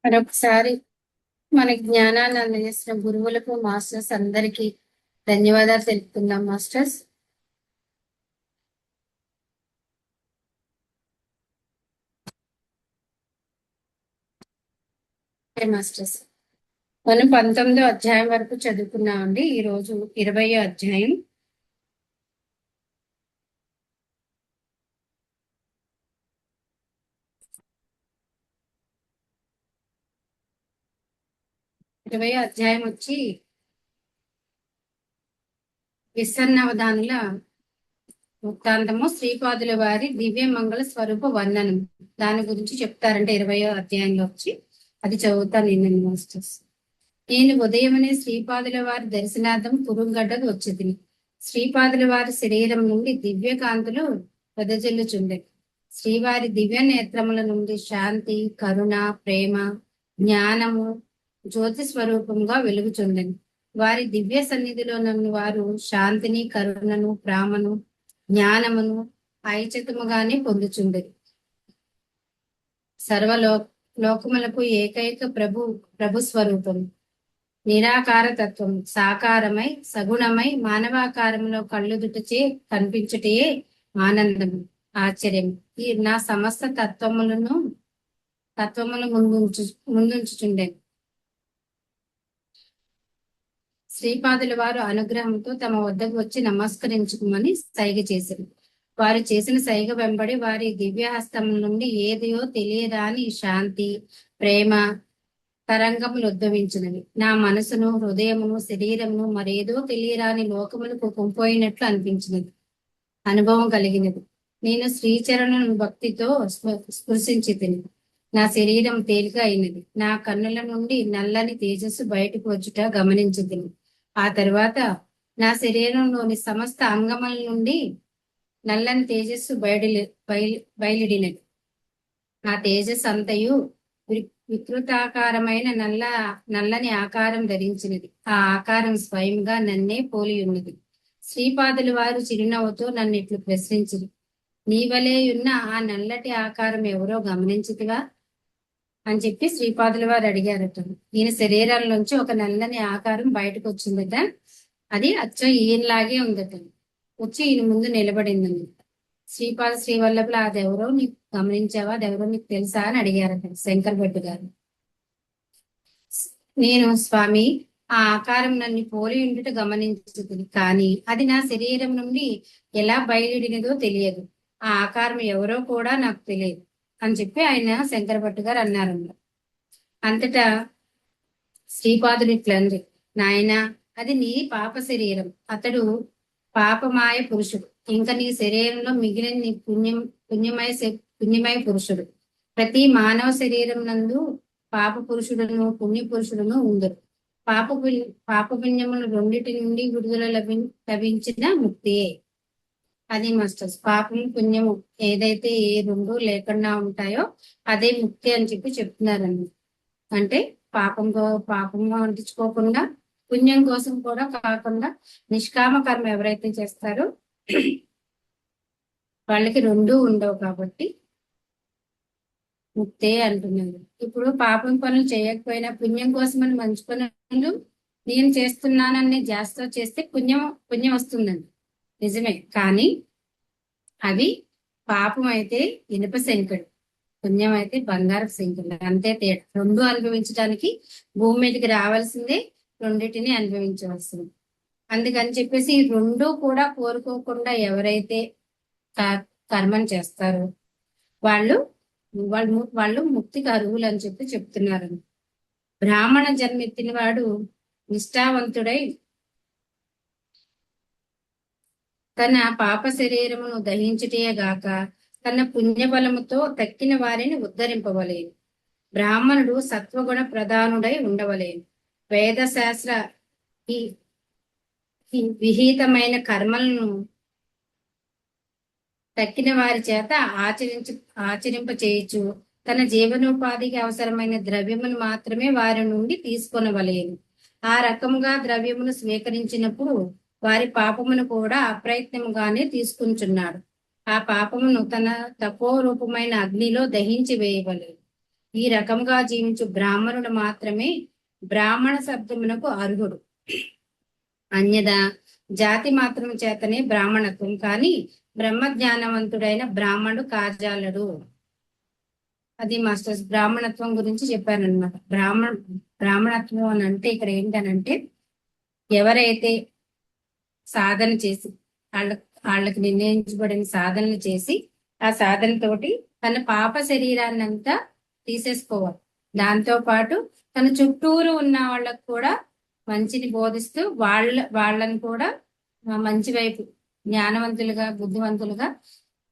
మరొకసారి మనకి జ్ఞానాన్ని అందజేసిన గురువులకు మాస్టర్స్ అందరికీ ధన్యవాదాలు తెలుపుతున్నాం మాస్టర్స్. మాస్టర్స్ మనం 19వ అధ్యాయం వరకు చదువుకున్నామండి. ఈ రోజు 20వ అధ్యాయం. అధ్యాయం వచ్చి విసన్నవధానుల వృత్తాంతము, శ్రీపాదుల వారి దివ్య మంగళ స్వరూప వర్ణనం దాని గురించి చెప్తారంటే 20వ అధ్యాయంలో వచ్చి అది చదువుతాను నేను మాస్టర్స్. నేను ఉదయమనే శ్రీపాదుల వారి దర్శనార్థం కురుంగడ్డకు వచ్చేది. శ్రీపాదుల వారి శరీరం నుండి దివ్య కాంతులు వెదజల్లుచుండె. శ్రీవారి దివ్య నేత్రముల నుండి శాంతి, కరుణ, ప్రేమ, జ్ఞానము జ్యోతి స్వరూపంగా వెలుగుచుండెను. వారి దివ్య సన్నిధిలో నన్ను వారు శాంతిని, కరుణను, ప్రేమను, జ్ఞానమును ఐచితముగానే పొందుచుండెది. సర్వలో లోకములకు ఏకైక ప్రభు స్వరూపం, నిరాకార తత్వం సాకారమై సగుణమై మానవాకారంలో కళ్ళుదుటచే కనిపించుటే ఆనందము, ఆశ్చర్యం. ఈ నా సమస్త తత్వములను ముందుంచుచుండే. శ్రీపాదుల వారు అనుగ్రహంతో తమ వద్దకు వచ్చి నమస్కరించుకోమని సైగ చేశారు. వారు చేసిన సైగ వెంబడి వారి దివ్యహస్తం నుండి ఏదియో తెలియరాని శాంతి, ప్రేమ తరంగములు ఉద్భవించినవి. నా మనసును, హృదయమును, శరీరమును మరేదో తెలియరాని లోకములకు కుంపోయినట్లు అనిపించినది, అనుభవం కలిగినది. నేను శ్రీచరణను భక్తితో స్పృశించి తిని నా శరీరం తేలిక అయినది. నా కన్నుల నుండి నల్లని తేజస్సు బయటకు వచ్చుట గమనించి తిని ఆ తర్వాత నా శరీరంలోని సమస్త అంగముల నుండి నల్లని తేజస్సు బయలుడినది. ఆ తేజస్సు అంతయు వికృతాకారమైన నల్లని ఆకారం ధరించినది. ఆ ఆకారం స్వయంగా నన్నే పోలి ఉన్నది. శ్రీపాదుల వారు చిరునవ్వుతో నన్ను ఇట్లు ప్రశ్నించింది, నీవలే ఉన్న ఆ నల్లటి ఆకారం ఎవరో గమనించితివా అని చెప్పి శ్రీపాదుల వారు అడిగారట. ఈయన శరీరాల్లోంచి ఒక నల్లని ఆకారం బయటకు వచ్చిందట. అది అచ్చం ఈయనలాగే ఉందట. వచ్చి ఈయన ముందు నిలబడిందండి. శ్రీపాద శ్రీవల్లభులు అదెవరో నీకు గమనించావా, అదెవరో నీకు తెలుసా అని అడిగారట శంకర్ భట్ గారు. నేను, స్వామి, ఆ ఆకారం నన్ను పోలి ఉండుట గమనించుతుంది, కానీ అది నా శరీరం నుండి ఎలా బయలుడినదో తెలియదు. ఆ ఆకారం ఎవరో కూడా నాకు తెలియదు అని చెప్పి ఆయన శంకర భట్ గారు అన్నారన్న. అంతటా శ్రీపాదులు ఇట్లంది, నాయన, అది నీ పాప శరీరం. అతడు పాపమాయ పురుషుడు. ఇంకా నీ శరీరంలో మిగిలిన నీ పుణ్యమయ పురుషుడు. ప్రతి మానవ శరీరం నందు పాప పురుషుడును పుణ్య పురుషుడును ఉందరు. పాప పుణ్యములు రెండిటి నుండి విడుదల లభించిన ముక్తియే అది మాస్టర్స్. పాపం పుణ్యము ఏదైతే ఏ రెండు లేకుండా ఉంటాయో అదే ముక్తి అని చెప్పి చెప్తున్నారండి. అంటే పాపంగా అంటించుకోకుండా పుణ్యం కోసం కూడా కాకుండా నిష్కామ కర్మ ఎవరైతే చేస్తారో వాళ్ళకి రెండూ ఉండవు కాబట్టి ముక్తే అంటున్నారు. ఇప్పుడు పాపం పనులు చేయకపోయినా పుణ్యం కోసమని మంచి పనులు నేను చేస్తున్నానని జాస్తో చేస్తే పుణ్యం వస్తుందండి, నిజమే. కానీ అవి పాపం అయితే ఇనుప శంకడు, పుణ్యం అయితే బంగారపు శంకడు, అంతే తేడా. రెండు అనుభవించడానికి భూమి మీదకి రావాల్సిందే, రెండింటిని అనుభవించవలసింది. అందుకని చెప్పేసి ఈ రెండు కూడా కోరుకోకుండా ఎవరైతే కర్మం చేస్తారో వాళ్ళు ముక్తికి అర్హులు అని చెప్పి చెప్తున్నారు. బ్రాహ్మణ జన్మెత్తిన వాడు నిష్ఠావంతుడై తన పాప శరీరమును దహించుటేగాక తన పుణ్యబలముతో తక్కిన వారిని ఉద్ధరింపవలేను. బ్రాహ్మణుడు సత్వగుణ ప్రధానుడై ఉండవలేను. వేదశాస్త్ర విహితమైన కర్మలను తక్కిన వారి చేత ఆచరింప చేయొచ్చు. తన జీవనోపాధికి అవసరమైన ద్రవ్యమును మాత్రమే వారి నుండి తీసుకొనవలేను. ఆ రకముగా ద్రవ్యమును స్వీకరించినప్పుడు వారి పాపమును కూడా అప్రయత్నముగానే తీసుకుంటున్నాడు. ఆ పాపమును తన తపోరూపమైన అగ్నిలో దహించి వేయవలేదు. ఈ రకముగా జీవించు బ్రాహ్మణుడు మాత్రమే బ్రాహ్మణ శబ్దమునకు అర్హుడు. అన్యదా జాతి మాత్రం చేతనే బ్రాహ్మణత్వం, కానీ బ్రహ్మ జ్ఞానవంతుడైన బ్రాహ్మణుడు కాజాలడు. అది మాస్టర్స్ బ్రాహ్మణత్వం గురించి చెప్పారనమాట. బ్రాహ్మణత్వం అని అంటే ఇక్కడ ఏంటనంటే, ఎవరైతే సాధన చేసి వాళ్ళకి నిర్ణయించబడిన సాధనలు చేసి ఆ సాధనతోటి తన పాప శరీరాన్ని అంతా తీసేసుకోవాలి. దాంతో పాటు తన చుట్టూరు ఉన్న వాళ్ళకు కూడా మంచిని బోధిస్తూ వాళ్ళని కూడా మంచి వైపు, జ్ఞానవంతులుగా, బుద్ధివంతులుగా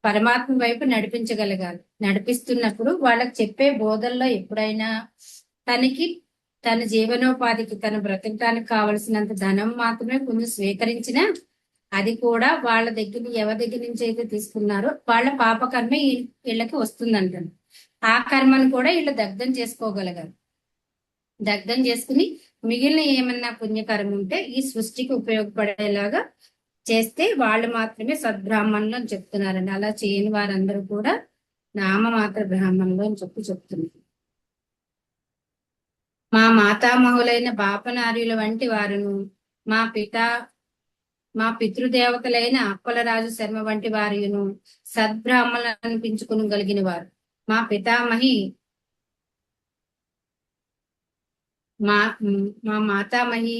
పరమాత్మ వైపు నడిపించగలగాలి. నడిపిస్తున్నప్పుడు వాళ్ళకి చెప్పే బోధల్లో ఎప్పుడైనా తన జీవనోపాధికి, తన బ్రతకడానికి కావలసినంత ధనం మాత్రమే కొంచెం స్వీకరించినా, అది కూడా వాళ్ళ ఎవరి దగ్గర నుంచి అయితే తీసుకున్నారో వాళ్ళ పాపకర్మ వీళ్ళకి వస్తుందంటారు. ఆ కర్మను కూడా వీళ్ళు దగ్ధం చేసుకోగలగాలి. దగ్ధం చేసుకుని మిగిలిన ఏమన్నా పుణ్యకర్మ ఉంటే ఈ సృష్టికి ఉపయోగపడేలాగా చేస్తే వాళ్ళు మాత్రమే సద్బ్రాహ్మణులు అని చెప్తున్నారండి. అలా చేయని వారందరూ కూడా నామమాత్ర బ్రాహ్మణులు అని చెప్తున్నారు. మా మాతామహులైన బాపనార్యుల వంటి వారును, మా పితృదేవతలైన అప్పలరాజు శర్మ వంటి వారును సద్బ్రాహ్మణులు అనిపించుకునగలిగిన వారు. మా పితామహి మా మాతామహి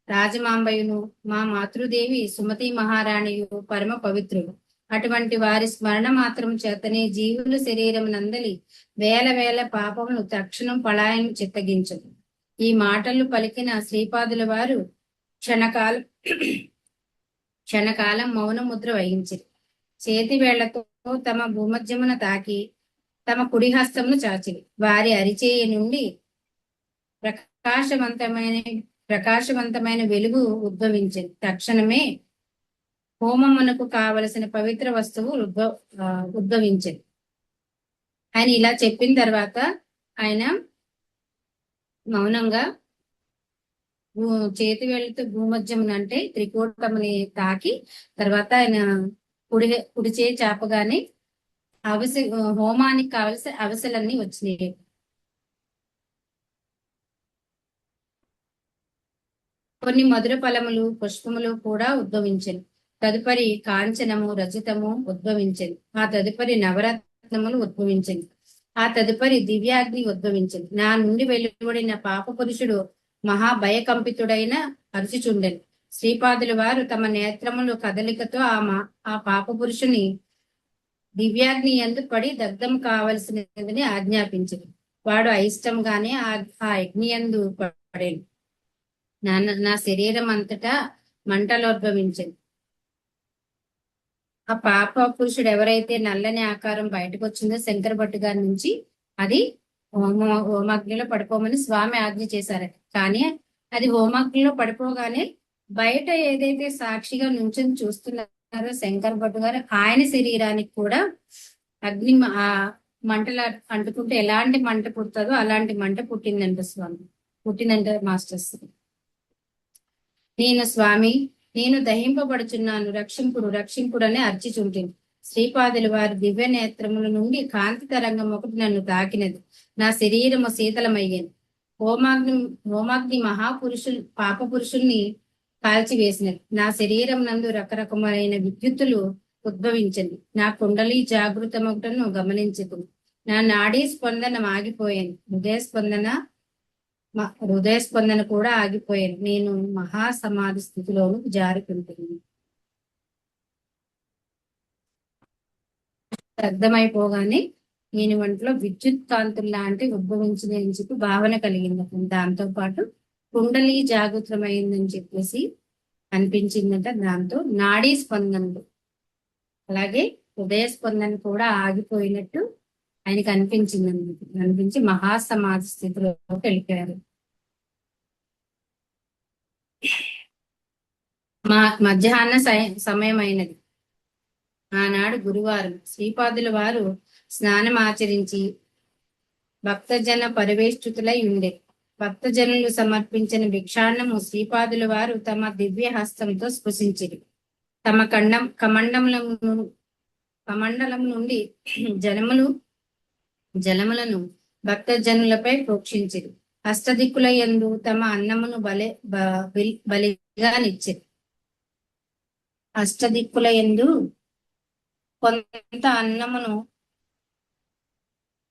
రాజమాంబయును, మా మాతృదేవి సుమతి మహారాణియు పరమ పవిత్రులు. అటువంటి వారి స్మరణ మాత్రం చేతనే జీవుల శరీరం నందలి వేల వేల పాపమును తక్షణం పలాయనం చిత్తగించదు. ఈ మాటలు పలికిన శ్రీపాదుల వారు క్షణకాలం మౌన ముద్ర వహించారు. చేతి వేళ్లతో తమ భూమధ్యమున తాకి తమ కుడి హస్తమును చాచిరి. వారి అరిచేయి నుండి ప్రకాశవంతమైన వెలుగు ఉద్భవించింది. తక్షణమే హోమమునకు కావలసిన పవిత్ర వస్తువు ఉద్భవించింది. ఆయన ఇలా చెప్పిన తర్వాత ఆయన మౌనంగా చేతి వేళ్లతో భూమధ్యమున అంటే త్రికూటముని తాకి తర్వాత ఆయన కుడి చేయి చాపగానే హోమానికి కావలసిన అవసలన్నీ వచ్చినాయి. కొన్ని మధుర ఫలములు, పుష్పములు కూడా ఉద్భవించను. తదుపరి కాంచనము, రజతము ఉద్భవించింది. ఆ తదుపరి నవరత్నములు ఉద్భవించింది. ఆ తదుపరి దివ్యాగ్ని ఉద్భవించింది. నా నుండి వెలువడిన పాప పురుషుడు మహాభయకంపితుడైన అరుచుచుండెను. శ్రీపాదుల వారు తమ నేత్రములు కదలికతో ఆ పాప పురుషుని దివ్యాగ్ని యందు పడి దగ్ధం కావలసినదని ఆజ్ఞాపించింది. వాడు అయిష్టంగానే ఆ అగ్ని యందు పడేను. నా శరీరం అంతటా మంటలోద్భవించింది. ఆ పాప పురుషుడు ఎవరైతే నల్లని ఆకారం బయటకు వచ్చిందో శంకర భట్టు గారి నుంచి, అది హోమాగ్నిలో పడిపోమని స్వామి ఆజ్ఞ చేశారట. కానీ అది హోమాగ్నిలో పడిపోగానే బయట ఏదైతే సాక్షిగా నుంచొని చూస్తున్నారో శంకర భట్టు గారు, ఆయన శరీరానికి కూడా అగ్ని మంటలు అంటుకుంటే ఎలాంటి మంట పుడుతుందో అలాంటి మంట పుట్టిందంట మాస్టర్స్. నేను దహింపబడుచున్నాను, రక్షింపుడు అని అర్చిచుంటిని. శ్రీపాదుల వారి దివ్య నేత్రముల నుండి కాంతి తరంగం ఒకటి నన్ను తాకినది. నా శరీరము శీతలమయ్యాను. హోమాగ్ని పాప పురుషుల్ని కాల్చివేసినది. నా శరీరం నందు రకరకమైన విద్యుత్తులు ఉద్భవించింది. నా కుండలి జాగృతమొకటను గమనించదు. నా నాడీ స్పందన ఆగిపోయాను. హృదయ స్పందన కూడా ఆగిపోయాను. నేను మహాసమాధి స్థితిలోను జారుకుంటున్నాను. అర్థమైపోగానే నేను వంటలో విద్యుత్ కాంతులు లాంటి ఉద్భవించిందని చెప్పి భావన కలిగింది. దాంతో పాటు కుండలి జాగృతమైందని చెప్పేసి అనిపించిందంట. దాంతో నాడీ స్పందనలు అలాగే హృదయ స్పందన కూడా ఆగిపోయినట్టు ఆయనకి అనిపించి మహాసమాధి స్థితిలోకి వెళ్ళిపోయారు. మధ్యాహ్న సమయం అయినది. ఆనాడు గురువారం. శ్రీపాదుల వారు స్నానం ఆచరించి భక్తజన పరివేష్టితులై ఉండే. భక్తజనులు సమర్పించిన భిక్షాన్నము శ్రీపాదుల వారు తమ దివ్య హస్తంతో స్పృశించిరి. తమ కమండలం నుండి జలములను భక్తజనులపై ప్రోక్షించిరి. అష్టదిక్కుల యందు తమ అన్నమును బలిగా నిచ్చిరి. అష్టదిక్కుల యందు కొంత అన్నమును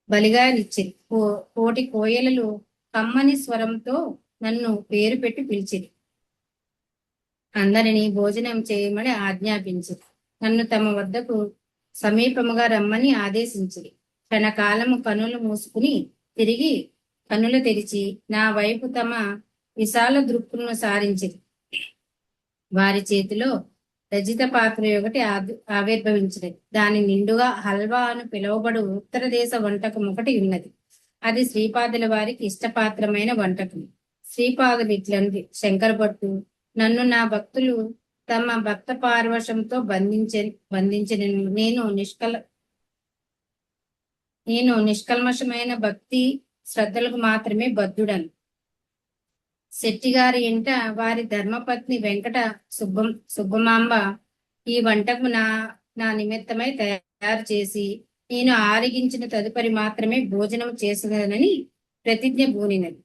బలిగా నిచ్చిరి. కోటి కోయలలు కమ్మని స్వరంతో నన్ను పేరు పెట్టి పిలిచిరి. అందరినీ భోజనం చేయమని ఆజ్ఞాపించిరి. నన్ను తమ వద్దకు సమీపముగా రమ్మని ఆదేశించిరి. క్షణకాలము కనులు మూసుకుని తిరిగి కన్నులు తెరిచి నా వైపు తమ విశాల దృక్కులను సారించిరి. వారి చేతిలో రజిత పాత్ర ఒకటి ఆవిర్భవించినది. దాని నిండుగా హల్వా అని పిలువబడు ఉత్తర దేశ వంటకం ఒకటి ఉన్నది. అది శ్రీపాదుల వారికి ఇష్టపాత్రమైన వంటకం. శ్రీపాదులు ఇట్లంది, శంకరభట్టు నన్ను నా భక్తులు తమ భక్త పార్వశంతో బంధించిన నేను నిష్కల్మషమైన భక్తి శ్రద్ధలకు మాత్రమే బద్ధుడను. శెట్టిగారి ఇంట వారి ధర్మపత్ని వెంకట సుబ్బమాంబ ఈ వంటకు నా నిమిత్తమై తయారు చేసి నేను ఆరగించిన తదుపరి మాత్రమే భోజనం చేసినదని ప్రతిజ్ఞ పూనినది.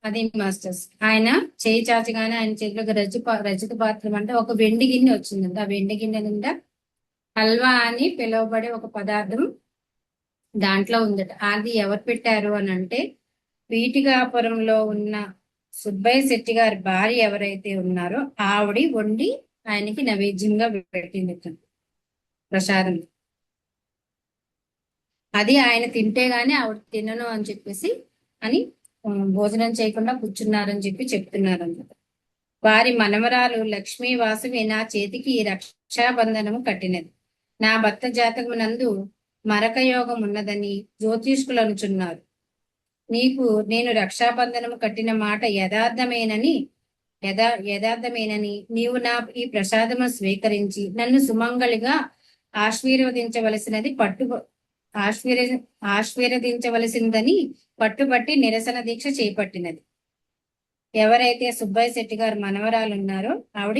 అది మాస్టర్స్. ఆయన చేయి చాచగానే ఆయన చేతిలోకి రజత పాత్రం అంటే ఒక వెండి గిన్నె వచ్చిందంట. ఆ వెండి గిన్నె నిండా హల్వా అని పిలువబడే ఒక పదార్థం దాంట్లో ఉందట. అది ఎవరు పెట్టారు అని అంటే పీఠికాపురంలో ఉన్న సుబ్బయ్య శెట్టి గారి భార్య ఎవరైతే ఉన్నారో ఆవిడ వండి ఆయనకి నైవేద్యంగా పెట్టింది ప్రసాదం. అది ఆయన తింటే గాని ఆవిడ తినను అని చెప్పేసి అని భోజనం చేయకుండా కూర్చున్నారని చెప్పి చెప్తున్నారన్నమాట. వారి మనమరాలు లక్ష్మీ వాసవి నా చేతికి రక్షాబంధనము కట్టినది. నా భర్త జాతకమునందు మరక యోగం ఉన్నదని జ్యోతిష్కులు అనుచున్నారు. నీకు నేను రక్షాబంధనము కట్టిన మాట యథార్థమేనని నీవు నా ఈ ప్రసాదము స్వీకరించి నన్ను సుమంగళిగా ఆశీర్వదించవలసినది ఆశీర్వదించవలసిందని పట్టుబట్టి నిరసన దీక్ష చేపట్టినది. ఎవరైతే సుబ్బయ్య శెట్టి గారు మనవరాలు ఉన్నారో ఆవిడ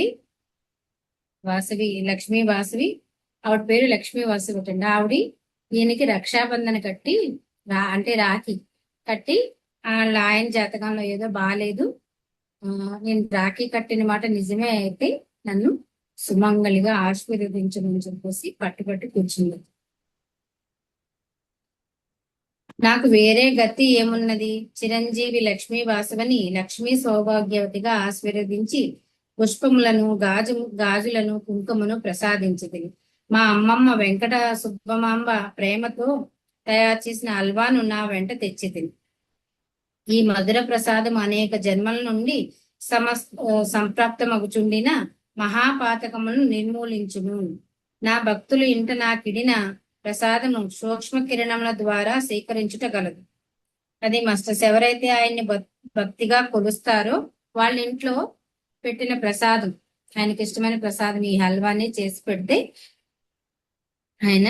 వాసవి, లక్ష్మీ వాసవి, ఆవిడ పేరు లక్ష్మీ వాసవి అండి. ఆవిడ ఈయనకి రక్షాబంధన కట్టి అంటే రాఖీ కట్టి ఆయన జాతకంలో ఏదో బాగాలేదు, నేను రాఖీ కట్టిన మాట నిజమే అయితే నన్ను సుమంగళిగా ఆశీర్వదించమని చెప్పేసి పట్టుబట్టి కూర్చుంది. నాకు వేరే గతి ఏమున్నది? చిరంజీవి లక్ష్మీ వాసవని లక్ష్మీ సౌభాగ్యవతిగా ఆశీర్వదించి పుష్పములను గాజులను కుంకుమను ప్రసాదించింది. మా అమ్మమ్మ వెంకట సుబ్బమాంబ ప్రేమతో తయారు చేసిన హల్వాను నా వెంట తెచ్చిది. ఈ మధుర ప్రసాదం అనేక జన్మల నుండి సంప్రాప్తమగుచుండిన మహాపాతకములను నిర్మూలించును. నా భక్తులు ఇంట నాకిడిన ప్రసాదము సూక్ష్మ కిరణముల ద్వారా స్వీకరించుటగలదు. అది మాస్టర్స్. ఎవరైతే ఆయన్ని భక్తిగా కొలుస్తారో వాళ్ళ ఇంట్లో పెట్టిన ప్రసాదం, ఆయనకి ఇష్టమైన ప్రసాదం ఈ హల్వాని చేసి పెడితే ఆయన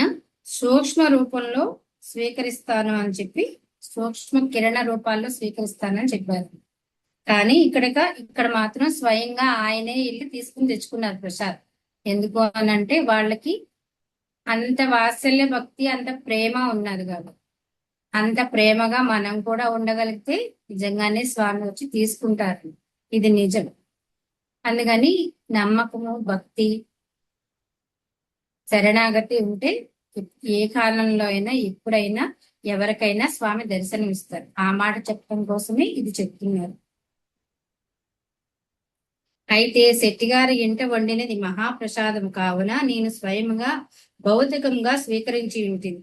సూక్ష్మ రూపంలో స్వీకరిస్తాను అని చెప్పి, సూక్ష్మ కిరణ రూపాల్లో స్వీకరిస్తానని చెప్పారు. కానీ ఇక్కడ మాత్రం స్వయంగా ఆయనే వెళ్ళి తీసుకుని తెచ్చుకున్నారు ప్రసాద్. ఎందుకు అనంటే వాళ్ళకి అంత వాత్సల్య భక్తి, అంత ప్రేమ ఉన్నది కాబట్టి. అంత ప్రేమగా మనం కూడా ఉండగలిగితే నిజంగానే స్వామి వచ్చి తీసుకుంటారు. ఇది నిజం. అందుకని నమ్మకము, భక్తి, శరణాగతి ఉంటే ఏ కాలంలో అయినా ఎప్పుడైనా ఎవరికైనా స్వామి దర్శనం ఇస్తారు. ఆ మాట చెప్పడం కోసమే ఇది చెప్తున్నారు. అయితే శెట్టిగారి ఇంట వండినది మహాప్రసాదం కావున నేను స్వయంగా భౌతికంగా స్వీకరించి ఉంటుంది.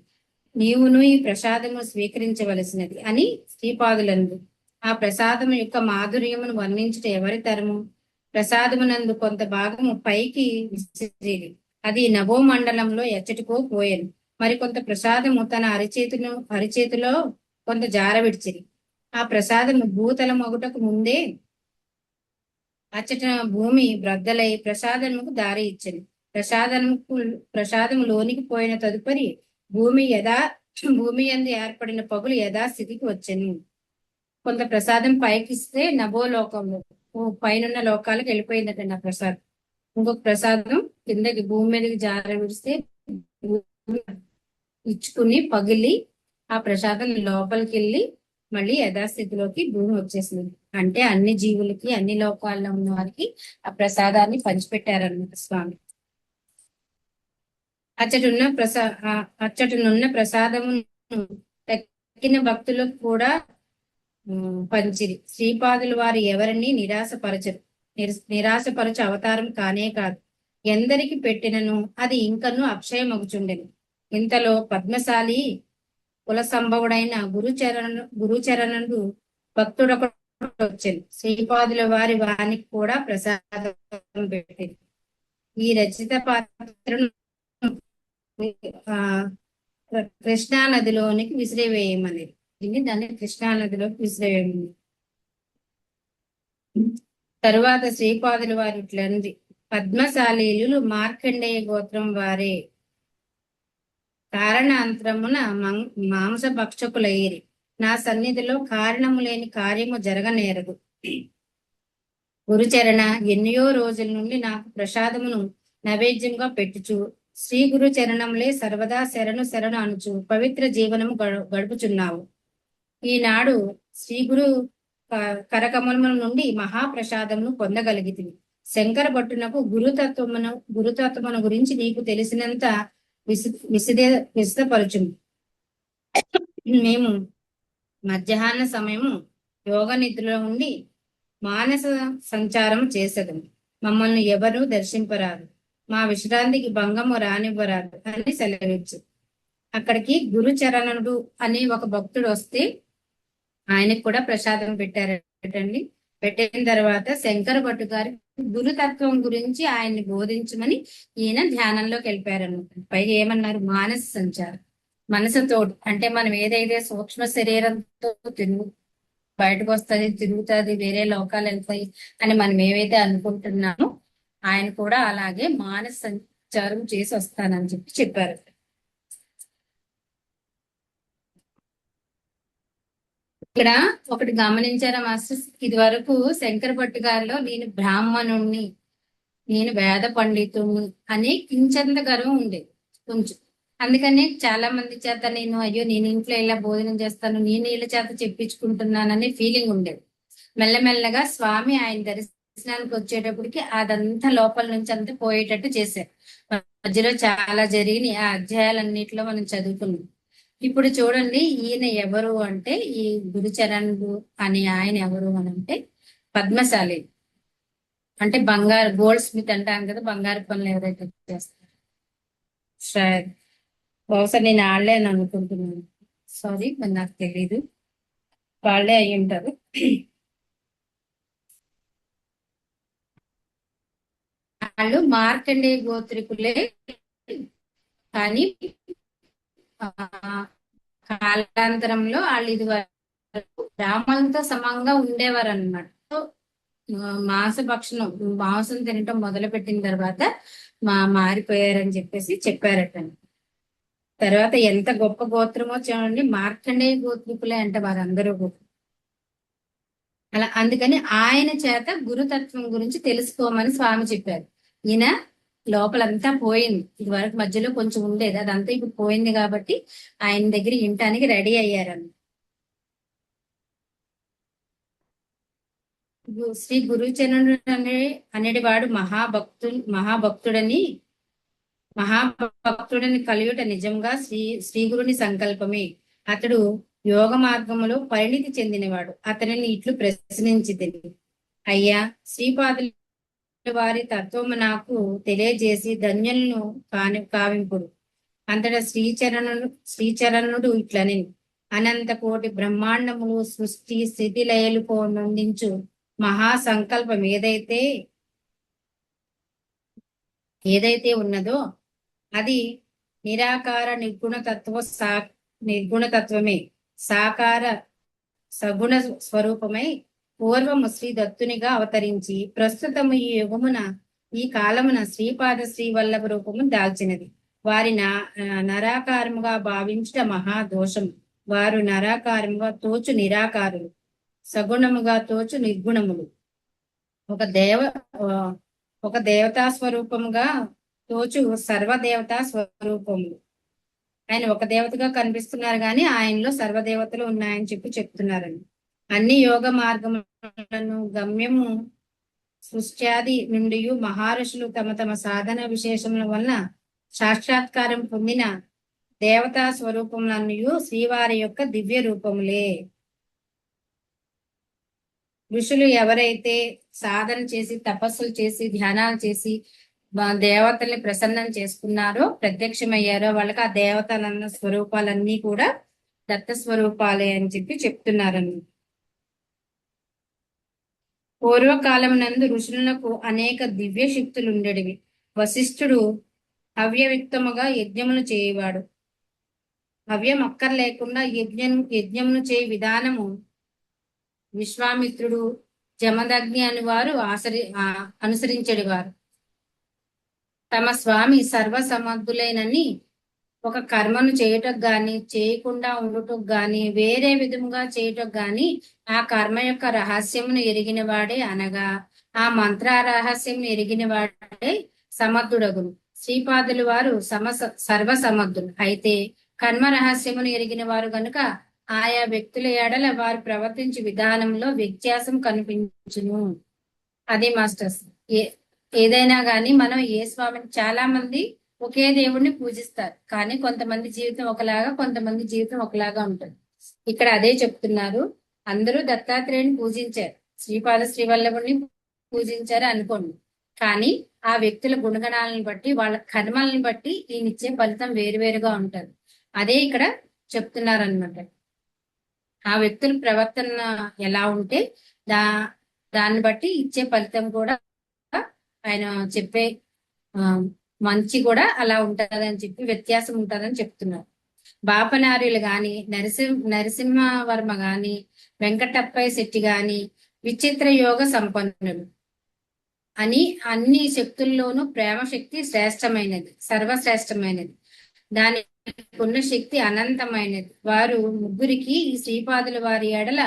నీవును ఈ ప్రసాదము స్వీకరించవలసినది అని శ్రీపాదులందు. ఆ ప్రసాదము యొక్క మాధుర్యమును వర్ణించుట ఎవరి తరము? ప్రసాదమునందు కొంత భాగము పైకి విసిరేది. అది నభోమండలంలో ఎచ్చటికో పోయేది. మరికొంత ప్రసాదము తన అరిచేతిలో కొంత జార విడిచిరి. ఆ ప్రసాదము భూతల మొగుటకు ముందే అచ్చట భూమి బ్రద్దలై ప్రసాదముకు దారి ఇచ్చింది. ప్రసాదము లోనికి పోయిన తదుపరి భూమి యందు ఏర్పడిన పగులు యథాస్థితికి వచ్చాను. కొంత ప్రసాదం పైకిస్తే నభోలోకంలో పైన లోకాలకు వెళ్ళిపోయిందట నా ప్రసాదం. ఇంకొక ప్రసాదం కిందకి భూమి మీదకి జార విడిస్తే ఇచ్చుకుని పగిలి ఆ ప్రసాదం లోపలికి వెళ్ళి మళ్ళీ యథాస్థితిలోకి భూమి వచ్చేసింది. అంటే అన్ని జీవులకి, అన్ని లోకాల్లో ఉన్న వారికి ఆ ప్రసాదాన్ని పంచిపెట్టారన్నమాట స్వామి. అచ్చటున్న అచ్చటనున్న ప్రసాదమును తక్కిన భక్తులకు కూడా పంచిరి. శ్రీపాదులు వారు ఎవరిని నిరాశపరచరు. నిరాశపరచు అవతారం కానే కాదు. ఎందరికి పెట్టినను అది ఇంకను అక్షయమగుచుండెను. ఇంతలో పద్మశాలి కుల సంభవుడైన గురుచరణుడు భక్తుడొకడు వచ్చాను. శ్రీపాదుల వారి వానికి కూడా ప్రసాదం పెట్టింది. ఈ రచిత పాత్రను ఆ కృష్ణా నదిలోనికి విసిరివేయమని దాన్ని కృష్ణా నదిలోకి విసిరివేయమని. తరువాత శ్రీపాదుల వారి ఇట్లంది, పద్మశాలీలు మార్కండేయ గోత్రం వారే కారణాంతరమున మాంసభక్షకులయ్యిరి. నా సన్నిధిలో కారణము లేని కార్యము జరగనేరదు. గురుచరణ ఎన్నో రోజుల నుండి నాకు ప్రసాదమును నైవేద్యంగా పెట్టుచు శ్రీ గురు చరణంలే సర్వదా శరణు శరణు అనుచు పవిత్ర జీవనము గడుపుచున్నావు. ఈనాడు శ్రీ గురు కరకమలముల నుండి మహాప్రసాదమును పొందగలిగితివి. శంకర భట్టునకు గురుతత్వమును గురించి నీకు తెలిసినంత విశదపరచుము. మేము మధ్యాహ్న సమయము యోగ నిద్రలో ఉండి మానస సంచారం చేసదము. మమ్మల్ని ఎవరు దర్శింపరాదు, మా విశ్రాంతికి భంగము రానివ్వరాదు అని సెలవిచ్చు. అక్కడికి గురుచరణుడు అనే ఒక భక్తుడు వస్తే ఆయనకు కూడా ప్రసాదం పెట్టారటండి. పెట్టిన తర్వాత శంకర భట్టు గారి గురుతత్వం గురించి ఆయన్ని బోధించమని ఈయన ధ్యానంలోకి వెళ్ళిపోయారన్నమాట. పైగా ఏమన్నారు, మానస సంచారం, మనసుతో. అంటే మనం ఏదైతే సూక్ష్మ శరీరంతో బయటకు వస్తుంది, తిరుగుతుంది, వేరే లోకాలు వెళ్తాయి అని మనం ఏవైతే అనుకుంటున్నామో ఆయన కూడా అలాగే మానస సంచారం చేసి వస్తానని చెప్పారు. ఇక్కడ ఒకటి గమనించారా మాస్టర్స్, ఇది వరకు శంకర భట్టు గారిలో నేను బ్రాహ్మణుణ్ణి, నేను వేద పండితుణ్ణి అనే కించంత గర్వం ఉండేది కొంచెం. అందుకని చాలా మంది చేత నేను అయ్యో నేను ఇంట్లో ఇలా భోజనం చేస్తాను, నేను వీళ్ళ చేత చెప్పించుకుంటున్నాననే ఫీలింగ్ ఉండేది. మెల్లమెల్లగా స్వామి ఆయన దర్శనానికి వచ్చేటప్పటికి అదంతా లోపల నుంచి అంతా పోయేటట్టు చేశారు. మధ్యలో చాలా జరిగిన ఆ అధ్యాయాలన్నిటిలో మనం చదువుకున్నాం. ఇప్పుడు చూడండి, ఈయన ఎవరు అంటే, ఈ గురుచరణుడు అనే ఆయన ఎవరు అని అంటే పద్మశాలి. అంటే బంగారు, గోల్డ్ స్మిత్ అంటాం కదా, బంగారు పనులు ఎవరైతే చేస్తారు. బహుశా నేను వాళ్ళే అని అనుకుంటున్నాను, సారీ మరి నాకు తెలీదు, వాళ్ళే అయి ఉంటారు. వాళ్ళు మార్కండేయ గోత్రికులే, కానీ కాలాంతరంలో వాళ్ళు ఇది వరకు బ్రాహ్మణులతో సమంగా ఉండేవారు అనమాట. మాంసభక్షణం, మాంసం తినటం మొదలు పెట్టిన తర్వాత మారిపోయారని చెప్పేసి చెప్పారట. తర్వాత ఎంత గొప్ప గోత్రమో చూడండి, మార్కండేయ గోత్రికులే అంటే వారందరూ అలా. అందుకని ఆయన చేత గురుతత్వం గురించి తెలుసుకోమని స్వామి చెప్పారు. ఈయన లోపలంతా పోయింది, ఇది వరకు మధ్యలో కొంచెం ఉండేది, అదంతా ఇప్పుడు పోయింది కాబట్టి ఆయన దగ్గర వినటానికి రెడీ అయ్యారని. శ్రీ గురుచరణుడు అనేది వాడు మహాభక్తుడని కలియుట నిజంగా శ్రీగురుని సంకల్పమే. అతడు యోగ మార్గములో పరిణితి చెందినవాడు. అతనిని ఇట్లు ప్రశ్నించితిని, అయ్యా శ్రీపాదుల వారి తత్వము నాకు తెలియజేసి ధన్యులను కావింపుడు. అంతటా శ్రీచరణుడు ఇట్లని, అనంత కోటి బ్రహ్మాండములు సృష్టి స్థితి లయలు పొందించు మహాసంకల్పం ఏదైతే ఉన్నదో అది నిరాకార నిర్గుణతత్వమే. సాకార సగుణ స్వరూపమై పూర్వము శ్రీ దత్తునిగా అవతరించి ప్రస్తుతము ఈ యుగమున ఈ కాలమున శ్రీపాద శ్రీవల్లభ రూపము దాల్చినది. వారి నరాకారముగా భావించుట మహాదోషము. వారు నరాకారముగా తోచు నిరాకారులు, సగుణముగా తోచు నిర్గుణములు, ఒక దేవతా స్వరూపముగా తోచు సర్వదేవతా స్వరూపములు. ఆయన ఒక దేవతగా కనిపిస్తున్నారు కానీ ఆయనలో సర్వదేవతలు ఉన్నాయని చెప్పి చెప్తున్నారండి. అన్ని యోగ మార్గములను గమ్యము సృష్ట్యాది నుండి మహారుషులు తమ తమ సాధన విశేషముల వలన సాక్షాత్కారం పొందిన దేవతా స్వరూపములన్నయు శ్రీవారి యొక్క దివ్య రూపములే. ఋషులు ఎవరైతే సాధన చేసి తపస్సులు చేసి ధ్యానాలు చేసి దేవతల్ని ప్రసన్నం చేసుకున్నారో, ప్రత్యక్షమయ్యారో, వాళ్ళకి ఆ దేవతలన్న స్వరూపాలన్నీ కూడా దత్త స్వరూపాలే అని చెప్పి చెప్తున్నారని. పూర్వకాలం నందు ఋషులకు అనేక దివ్య శక్తులు ఉండేటివి. వశిష్ఠుడు అవ్యక్తముగా యజ్ఞములు చేయవాడు. అవ్యం అక్కర్లేకుండా యజ్ఞమును చేయ విధానము విశ్వామిత్రుడు, జమదగ్ని అని వారు అనుసరించేవారు. తమ స్వామి సర్వసమర్థులేనని ఒక కర్మను చేయటం గాని, చేయకుండా ఉండటం గాని, వేరే విధముగా చేయటం గాని ఆ కర్మ యొక్క రహస్యమును ఎరిగిన వాడే, అనగా ఆ మంత్ర రహస్యమును ఎరిగిన వాడే సమర్థుడగును. శ్రీపాదులు వారు సర్వసమర్థులు అయితే కర్మ రహస్యమును ఎరిగిన వారు గనుక ఆయా వ్యక్తుల ఎడల వారు ప్రవర్తించే విధానంలో వ్యత్యాసం కనిపించును. అది మాస్టర్స్. ఏదైనా గాని మనం ఏ స్వామిని, చాలా మంది ఒకే దేవుణ్ణి పూజిస్తారు, కానీ కొంతమంది జీవితం ఒకలాగా, కొంతమంది జీవితం ఒకలాగా ఉంటుంది. ఇక్కడ అదే చెప్తున్నారు. అందరూ దత్తాత్రేయుని పూజించారు, శ్రీపాద శ్రీవల్లభుని పూజించారు అనుకోండి, కానీ ఆ వ్యక్తుల గుణగణాలను బట్టి, వాళ్ళ కర్మలను బట్టి ఈయనిచ్చే ఫలితం వేరువేరుగా ఉంటది. అదే ఇక్కడ చెప్తున్నారనమాట. ఆ వ్యక్తుల ప్రవర్తన ఎలా ఉంటే దాన్ని బట్టి ఇచ్చే ఫలితం కూడా, ఆయన చెప్పే మంచి కూడా అలా ఉంటదని చెప్పి, వ్యత్యాసం ఉంటదని చెప్తున్నారు. బాపనార్యులు గాని, నరసింహవర్మ గాని, వెంకటప్పయ్య శెట్టి గాని విచిత్ర యోగ సంపన్నులు అని అన్ని శక్తుల్లోనూ ప్రేమ శక్తి శ్రేష్టమైనది, సర్వశ్రేష్టమైనది. దాని ఉన్న శక్తి అనంతమైనది. వారు ముగ్గురికి ఈ శ్రీపాదుల వారి ఎడల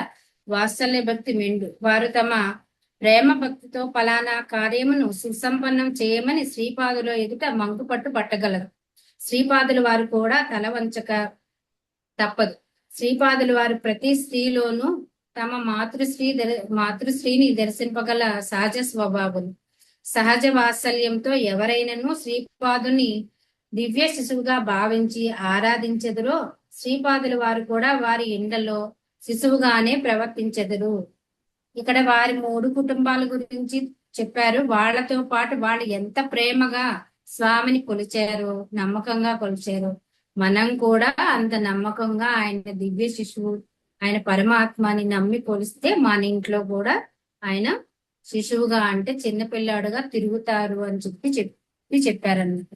వాత్సల్య భక్తి మెండు. వారు తమ ప్రేమ భక్తితో ఫలానా కార్యమును సుసంపన్నం చేయమని శ్రీపాదుల ఎదుట మంకుపట్టు పట్టగలరు. శ్రీపాదుల వారు కూడా తల వంచక తప్పదు. శ్రీపాదుల వారు ప్రతి స్త్రీలోనూ తమ మాతృశ్రీని దర్శింపగల సహజ స్వభావం, సహజ వాత్సల్యంతో ఎవరైనను శ్రీపాదుని దివ్య శిశువుగా భావించి ఆరాధించెదరో, శ్రీపాదుల వారు కూడా వారి ఇండ్లలో శిశువుగానే ప్రవర్తించెదరు. ఇక్కడ వారి 3 కుటుంబాల గురించి చెప్పారు. వాళ్లతో పాటు వాళ్ళు ఎంత ప్రేమగా స్వామిని కొలిచారో, నమ్మకంగా కొలిచారో, మనం కూడా అంత నమ్మకంగా ఆయన దివ్య శిశువు, ఆయన పరమాత్మని నమ్మి కొలిస్తే మన ఇంట్లో కూడా ఆయన శిశువుగా, అంటే చిన్నపిల్లాడుగా తిరుగుతారు అని చెప్పి చెప్పారన్నమాట.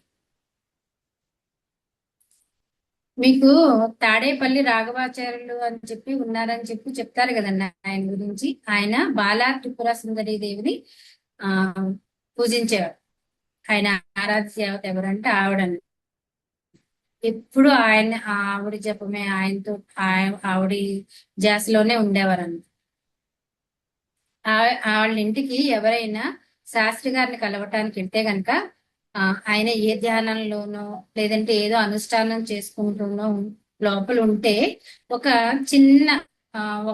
మీకు తాడేపల్లి రాఘవాచార్యులు అని చెప్పి ఉన్నారని చెప్పి చెప్తారు కదండి ఆయన గురించి. ఆయన బాలా త్రిపుర సుందరి దేవిని పూజించేవాడు. ఆయన ఆరాధ్య దేవత ఎవరంటే ఆవిడని. ఎప్పుడు ఆవిడ జపమే, ఆయనతో ఆవిడ జాస్లోనే ఉండేవారన్న. వాళ్ళ ఇంటికి ఎవరైనా శాస్త్రి గారిని కలవటానికి వెళ్తే గనక ఆయన ఏ ధ్యానంలోనో లేదంటే ఏదో అనుష్ఠానం చేసుకుంటూనో లోపల ఉంటే, ఒక చిన్న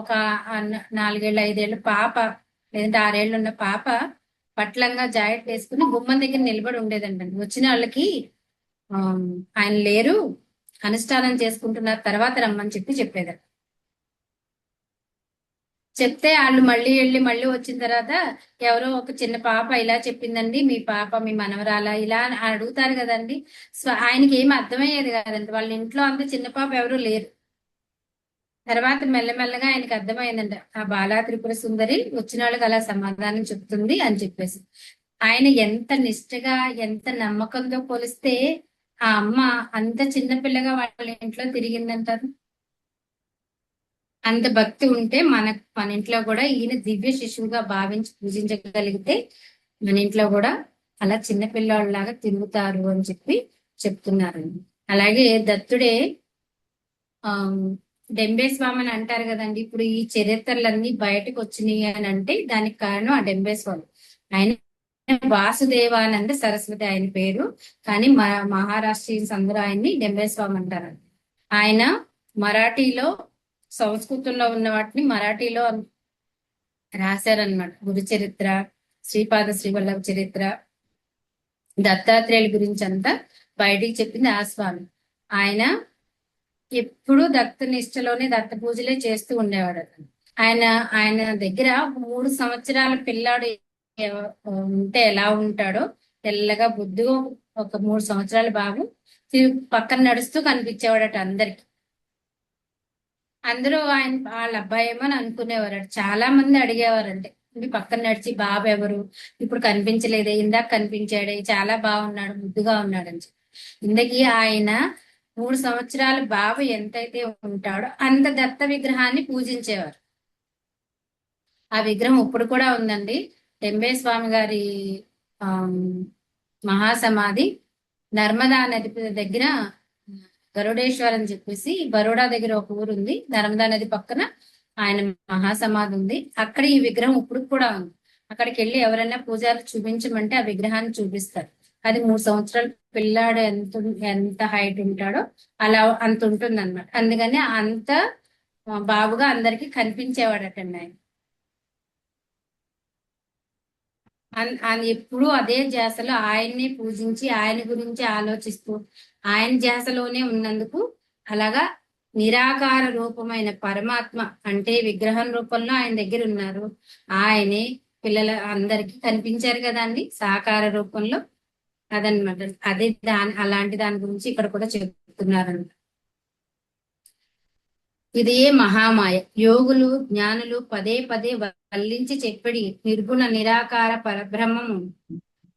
ఒక 4 ఏళ్ళు 5 ఏళ్ళు పాప లేదంటే 6 ఏళ్ళు ఉన్న పాప పట్లంగా జాకెట్ వేసుకుని గుమ్మం దగ్గర నిలబడి ఉండేదండి. వచ్చిన వాళ్ళకి ఆయన లేరు, అనుష్ఠానం చేసుకుంటున్నారు, తర్వాత రమ్మని చెప్పేదారు. చెప్తే వాళ్ళు మళ్ళీ వచ్చిన తర్వాత ఎవరో ఒక చిన్న పాప ఇలా చెప్పిందండి, మీ పాప మీ మనవరాలా ఇలా అడుగుతారు కదండి. ఆయనకి ఏమి అర్థమయ్యేది కాదండి, వాళ్ళ ఇంట్లో అంత చిన్న పాప ఎవరు లేరు. తర్వాత మెల్లమెల్లగా ఆయనకి అర్థమైందంట, ఆ బాలా త్రిపుర సుందరి వచ్చిన వాళ్ళకి అలా సమాధానం చెప్తుంది అని చెప్పేసి. ఆయన ఎంత నిష్ఠగా, ఎంత నమ్మకంతో పోలిస్తే ఆ అమ్మ అంత చిన్నపిల్లగా వాళ్ళ ఇంట్లో తిరిగిందంటారు. అంత భక్తి ఉంటే మన ఇంట్లో కూడా ఈయన దివ్య శిశువుగా భావించి పూజించగలిగితే మన ఇంట్లో కూడా అలా చిన్నపిల్లలాగా తిరుగుతారు అని చెప్పి చెప్తున్నారండి. అలాగే దత్తుడే డెంబేస్వామి అని అంటారు కదండి. ఇప్పుడు ఈ చరిత్రలన్నీ బయటకు వచ్చినాయి అని అంటే దానికి కారణం ఆ డెంబేస్వామి. ఆయన వాసుదేవానంద సరస్వతి ఆయన పేరు. కానీ మహారాష్ట్రీయన్స్ అందరూ ఆయన్ని డెంబే స్వామి అంటారు. ఆయన మరాఠీలో, సంస్కృతంలో ఉన్న వాటిని మరాఠీలో రాశారనమాట. గురు చరిత్ర, శ్రీపాద శ్రీవల్లభ చరిత్ర, దత్తాత్రేయుల గురించి అంతా బయటికి చెప్పింది ఆ స్వామి. ఆయన ఎప్పుడు దత్త నిష్టలోనే దత్త పూజలే చేస్తూ ఉండేవాడు. ఆయన ఆయన దగ్గర 3 సంవత్సరాల పిల్లాడు ఉంటే ఎలా ఉంటాడో, తెల్లగా బుద్ధిగా ఒక 3 సంవత్సరాల బాబు పక్కన నడుస్తూ కనిపించేవాడట అందరికి. అందరూ ఆయన వాళ్ళ అబ్బాయి ఏమో అని అనుకునేవారట. చాలా మంది అడిగేవారంటే, మీ పక్కన నడిచి బాబు ఎవరు, ఇప్పుడు కనిపించలేదే, ఇందాక కనిపించాడే, చాలా బాగున్నాడు, ముద్దుగా ఉన్నాడు అని చెప్పి. ఇందకి ఆయన 3 సంవత్సరాల బాబు ఎంతైతే ఉంటాడో అంత దత్త విగ్రహాన్ని పూజించేవారు. ఆ విగ్రహం ఇప్పుడు కూడా ఉందండి. టెంబే స్వామి గారి మహాసమాధి నర్మదా నది దగ్గర గరుడేశ్వర్ అని చెప్పేసి, బరోడా దగ్గర ఒక ఊరు ఉంది, నర్మదా నది పక్కన ఆయన మహాసమాధి ఉంది. అక్కడ ఈ విగ్రహం ఇప్పుడు కూడా ఉంది. అక్కడికి వెళ్ళి ఎవరైనా పూజారులు చూపించమంటే ఆ విగ్రహాన్ని చూపిస్తారు. అది 3 సంవత్సరాల పిల్లాడు ఎంత హైట్ ఉంటాడో అలా అంత ఉంటుంది అనమాట. అందుకని అంత బాబుగా అందరికి కనిపించేవాడటండి ఆయన. ఎప్పుడు అదే ధ్యాసలో ఆయన్ని పూజించి ఆయన గురించి ఆలోచిస్తూ ఆయన ధ్యాసలోనే ఉన్నందుకు అలాగా నిరాకార రూపమైన పరమాత్మ అంటే విగ్రహం రూపంలో ఆయన దగ్గర ఉన్నారు. ఆయనే పిల్లల అందరికి కనిపించారు కదా అండి సాకార రూపంలో. అదనమాట. అదే అలాంటి దాని గురించి ఇక్కడ కూడా చెప్తున్నారంట. ఇదే మహామాయ. యోగులు జ్ఞానులు పదే పదే వల్లించి చెప్పడి నిర్గుణ నిరాకార పరబ్రహ్మము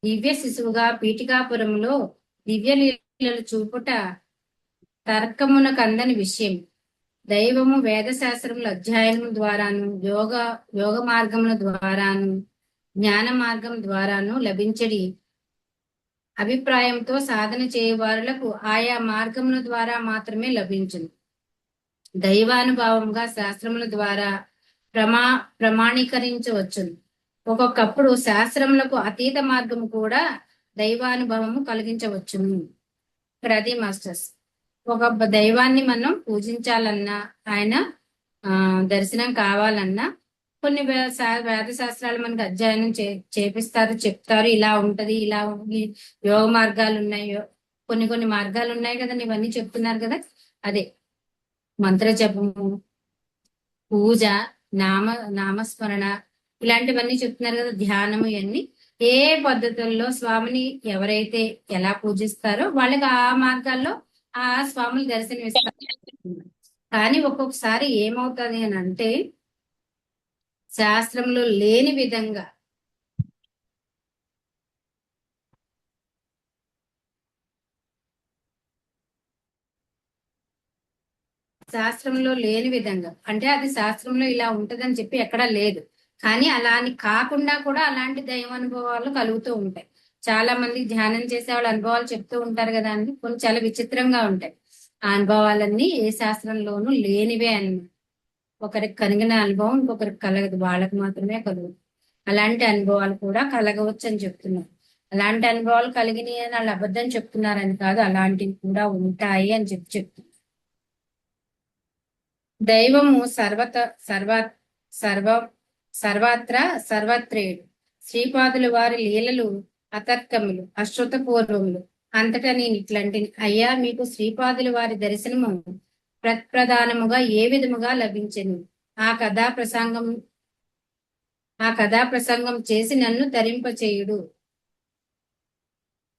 దివ్య శిశువుగా పీఠికాపురంలో దివ్యలీలలు చూపుట తర్కమునకు అందని విషయం. దైవము వేద శాస్త్రముల అధ్యయనము ద్వారాను, యోగ మార్గముల ద్వారాను, జ్ఞాన మార్గం ద్వారాను లభించడి అభిప్రాయంతో సాధన చేయవారులకు ఆయా మార్గముల ద్వారా మాత్రమే లభించును. దైవానుభావంగా శాస్త్రముల ద్వారా ప్రమాణీకరించవచ్చును. ఒక్కొక్కప్పుడు శాస్త్రములకు అతీత మార్గము కూడా దైవానుభవము కలిగించవచ్చును. ఇక్కడ అది మాస్టర్స్. ఒక దైవాన్ని మనం పూజించాలన్నా, ఆయన దర్శనం కావాలన్నా కొన్ని వేద శాస్త్రాలు మనకు అధ్యయనం చేపిస్తారు, చెప్తారు. ఇలా ఉంటది, ఇలా యోగ మార్గాలు ఉన్నాయి, కొన్ని మార్గాలు ఉన్నాయి కదండి, ఇవన్నీ చెప్తున్నారు కదా. అదే మంత్ర జపము, పూజ, నామస్మరణ ఇలాంటివన్నీ చెప్తున్నారు కదా, ధ్యానము. ఇవన్నీ ఏ పద్ధతుల్లో స్వామిని ఎవరైతే ఎలా పూజిస్తారో వాళ్ళకి ఆ మార్గాల్లో ఆ స్వాములు దర్శనమిస్తారు. కానీ ఒక్కొక్కసారి ఏమవుతుంది అని అంటే, శాస్త్రంలో లేని విధంగా అంటే అది శాస్త్రంలో ఇలా ఉంటదని చెప్పి ఎక్కడా లేదు. కానీ అలా అని కాకుండా కూడా అలాంటి దైవ అనుభవాలు కలుగుతూ ఉంటాయి. చాలా మంది ధ్యానం చేసే వాళ్ళ అనుభవాలు చెప్తూ ఉంటారు కదా అండి, కొన్ని చాలా విచిత్రంగా ఉంటాయి. ఆ అనుభవాలన్నీ ఏ శాస్త్రంలోనూ లేనివే అన్నమాట. ఒకరికి కలిగిన అనుభవం ఇంకొకరికి కలగదు, వాళ్ళకి మాత్రమే కలుగుతుంది. అలాంటి అనుభవాలు కూడా కలగవచ్చు అని చెప్తున్నారు. అలాంటి అనుభవాలు కలిగినాయి అని వాళ్ళు అబద్ధం చెప్తున్నారని కాదు, అలాంటివి కూడా ఉంటాయి అని చెప్తున్నారు. దైవము సర్వ సర్వత్రా సర్వత్రేయుడు. శ్రీపాదుల వారి లీలలు అతర్కములు, అశ్రుతపూర్వములు. అంతటా నేను ఇట్లాంటి అయ్యా, మీకు శ్రీపాదుల వారి దర్శనము ప్రప్రధానముగా ఏ విధముగా లభించను? ఆ కథా ప్రసంగం చేసి నన్ను తరింపచేయుడు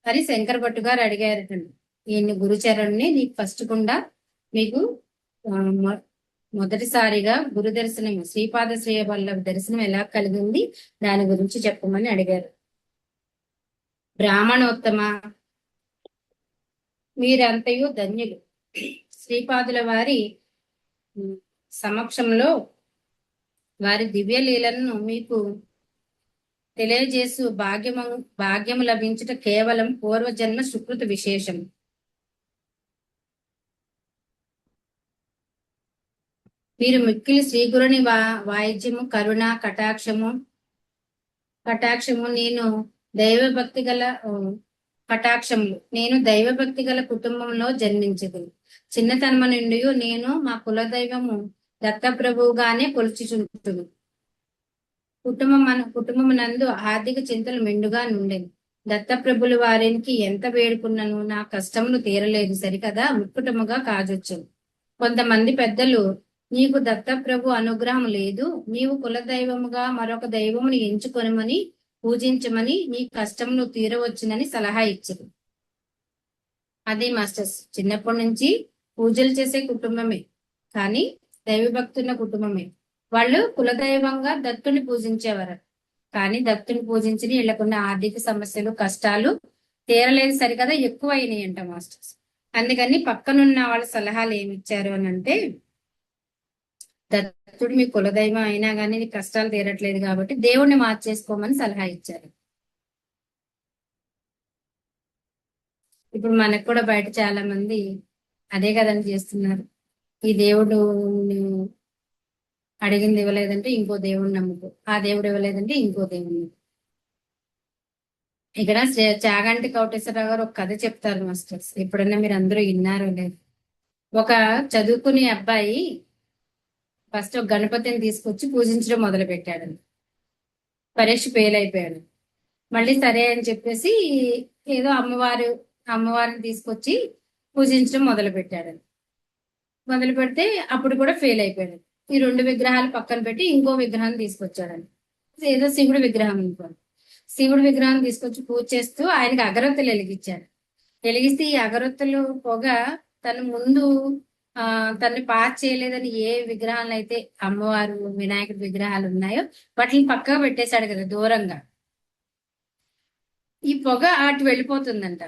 అని శంకర భట్టు గారు అడిగారటండి. ఈయన్ని గురుచరణ్ణి నీకు ఫస్ట్ కుండా మీకు మొదటిసారిగా గురు దర్శనం, శ్రీపాద శ్రీవల్లభ దర్శనం ఎలా కలిగింది దాని గురించి చెప్పమని అడిగారు. బ్రాహ్మణోత్తమ, మీరంతయు ధన్యులు. శ్రీపాదుల వారి సమక్షంలో వారి దివ్య లీలను మీకు తెలియజేసు భాగ్యము లభించుట కేవలం పూర్వజన్మ సుకృత విశేషం. మీరు మిక్కిలి శ్రీగురుని వాయిద్యము, కరుణ కటాక్షము నేను దైవభక్తి గల కటాక్షములు. నేను దైవభక్తి గల కుటుంబంలో జన్మించదు. చిన్నతనము నుండి నేను మా కులదైవము దత్తప్రభువుగానే కొలుచుచుంటును. కుటుంబమునందు ఆర్థిక చింతలు మెండుగా నుండెను. దత్తప్రభులు వారికి ఎంత వేడుకున్నను నా కష్టములు తీరలేదు సరికదా, ముక్కుటముగా కాజొచ్చును. కొంతమంది పెద్దలు, నీకు దత్తప్రభు అనుగ్రహం లేదు, నీవు కులదైవముగా మరొక దైవముని ఎంచుకొనమని పూజించమని, నీ కష్టములు తీరవచ్చునని సలహా ఇచ్చారు. అదే మాస్టర్స్, చిన్నప్పటి నుంచి పూజలు చేసే కుటుంబమే, కానీ దైవభక్తున్న కుటుంబమే. వాళ్ళు కులదైవంగా దత్తుని పూజించేవారు, కానీ దత్తుని పూజించి వీళ్ళకున్న ఆర్థిక సమస్యలు కష్టాలు తీరలేదు సరికదా, ఎక్కువ అయినాయి అంట మాస్టర్స్. అందుకని పక్కనున్న వాళ్ళ సలహాలు ఏమి ఇచ్చారు అని అంటే, దత్తుడు మీ కులదైవం అయినా కానీ నీ కష్టాలు తీరట్లేదు కాబట్టి దేవుణ్ణి మార్చేసుకోమని సలహా ఇచ్చారు. ఇప్పుడు మనకు కూడా బయట చాలా మంది అదే కదని చేస్తున్నారు. ఈ దేవుడు అడిగింది ఇవ్వలేదంటే ఇంకో దేవుడిని నమ్ముకో, ఆ దేవుడు ఇవ్వలేదంటే ఇంకో దేవుడిని. ఇక్కడ చాగంటి కోటేశ్వరరావు గారు ఒక కథ చెప్తారు మాస్టర్స్, ఎప్పుడన్నా మీరు అందరూ విన్నారో లేదు. ఒక చదువుకునే అబ్బాయి ఫస్ట్ ఒక గణపతిని తీసుకొచ్చి పూజించడం మొదలు పెట్టాడు. పరీక్ష ఫెయిల్ అయిపోయాడు. మళ్ళీ సరే అని చెప్పేసి ఏదో అమ్మవారిని తీసుకొచ్చి పూజించడం మొదలు పెట్టాడు. మొదలు పెడితే అప్పుడు కూడా ఫెయిల్ అయిపోయాడు. ఈ రెండు విగ్రహాలు పక్కన పెట్టి ఇంకో విగ్రహాన్ని తీసుకొచ్చాడండి. ఏదో శివుడు విగ్రహం అనుకోండి. శివుడు విగ్రహం తీసుకొచ్చి పూజ చేస్తూ ఆయనకి అగరొత్తులు వెలిగించాడు. వెలిగిస్తే ఈ అగరొత్తులు పొగ తన ముందు తనని పాస్ చేయలేదని ఏ విగ్రహాలు అయితే అమ్మవారు వినాయకుడి విగ్రహాలు ఉన్నాయో వాటిని పక్కగా పెట్టేశాడు కదా దూరంగా. ఈ పొగ అటు వెళ్ళిపోతుందంట.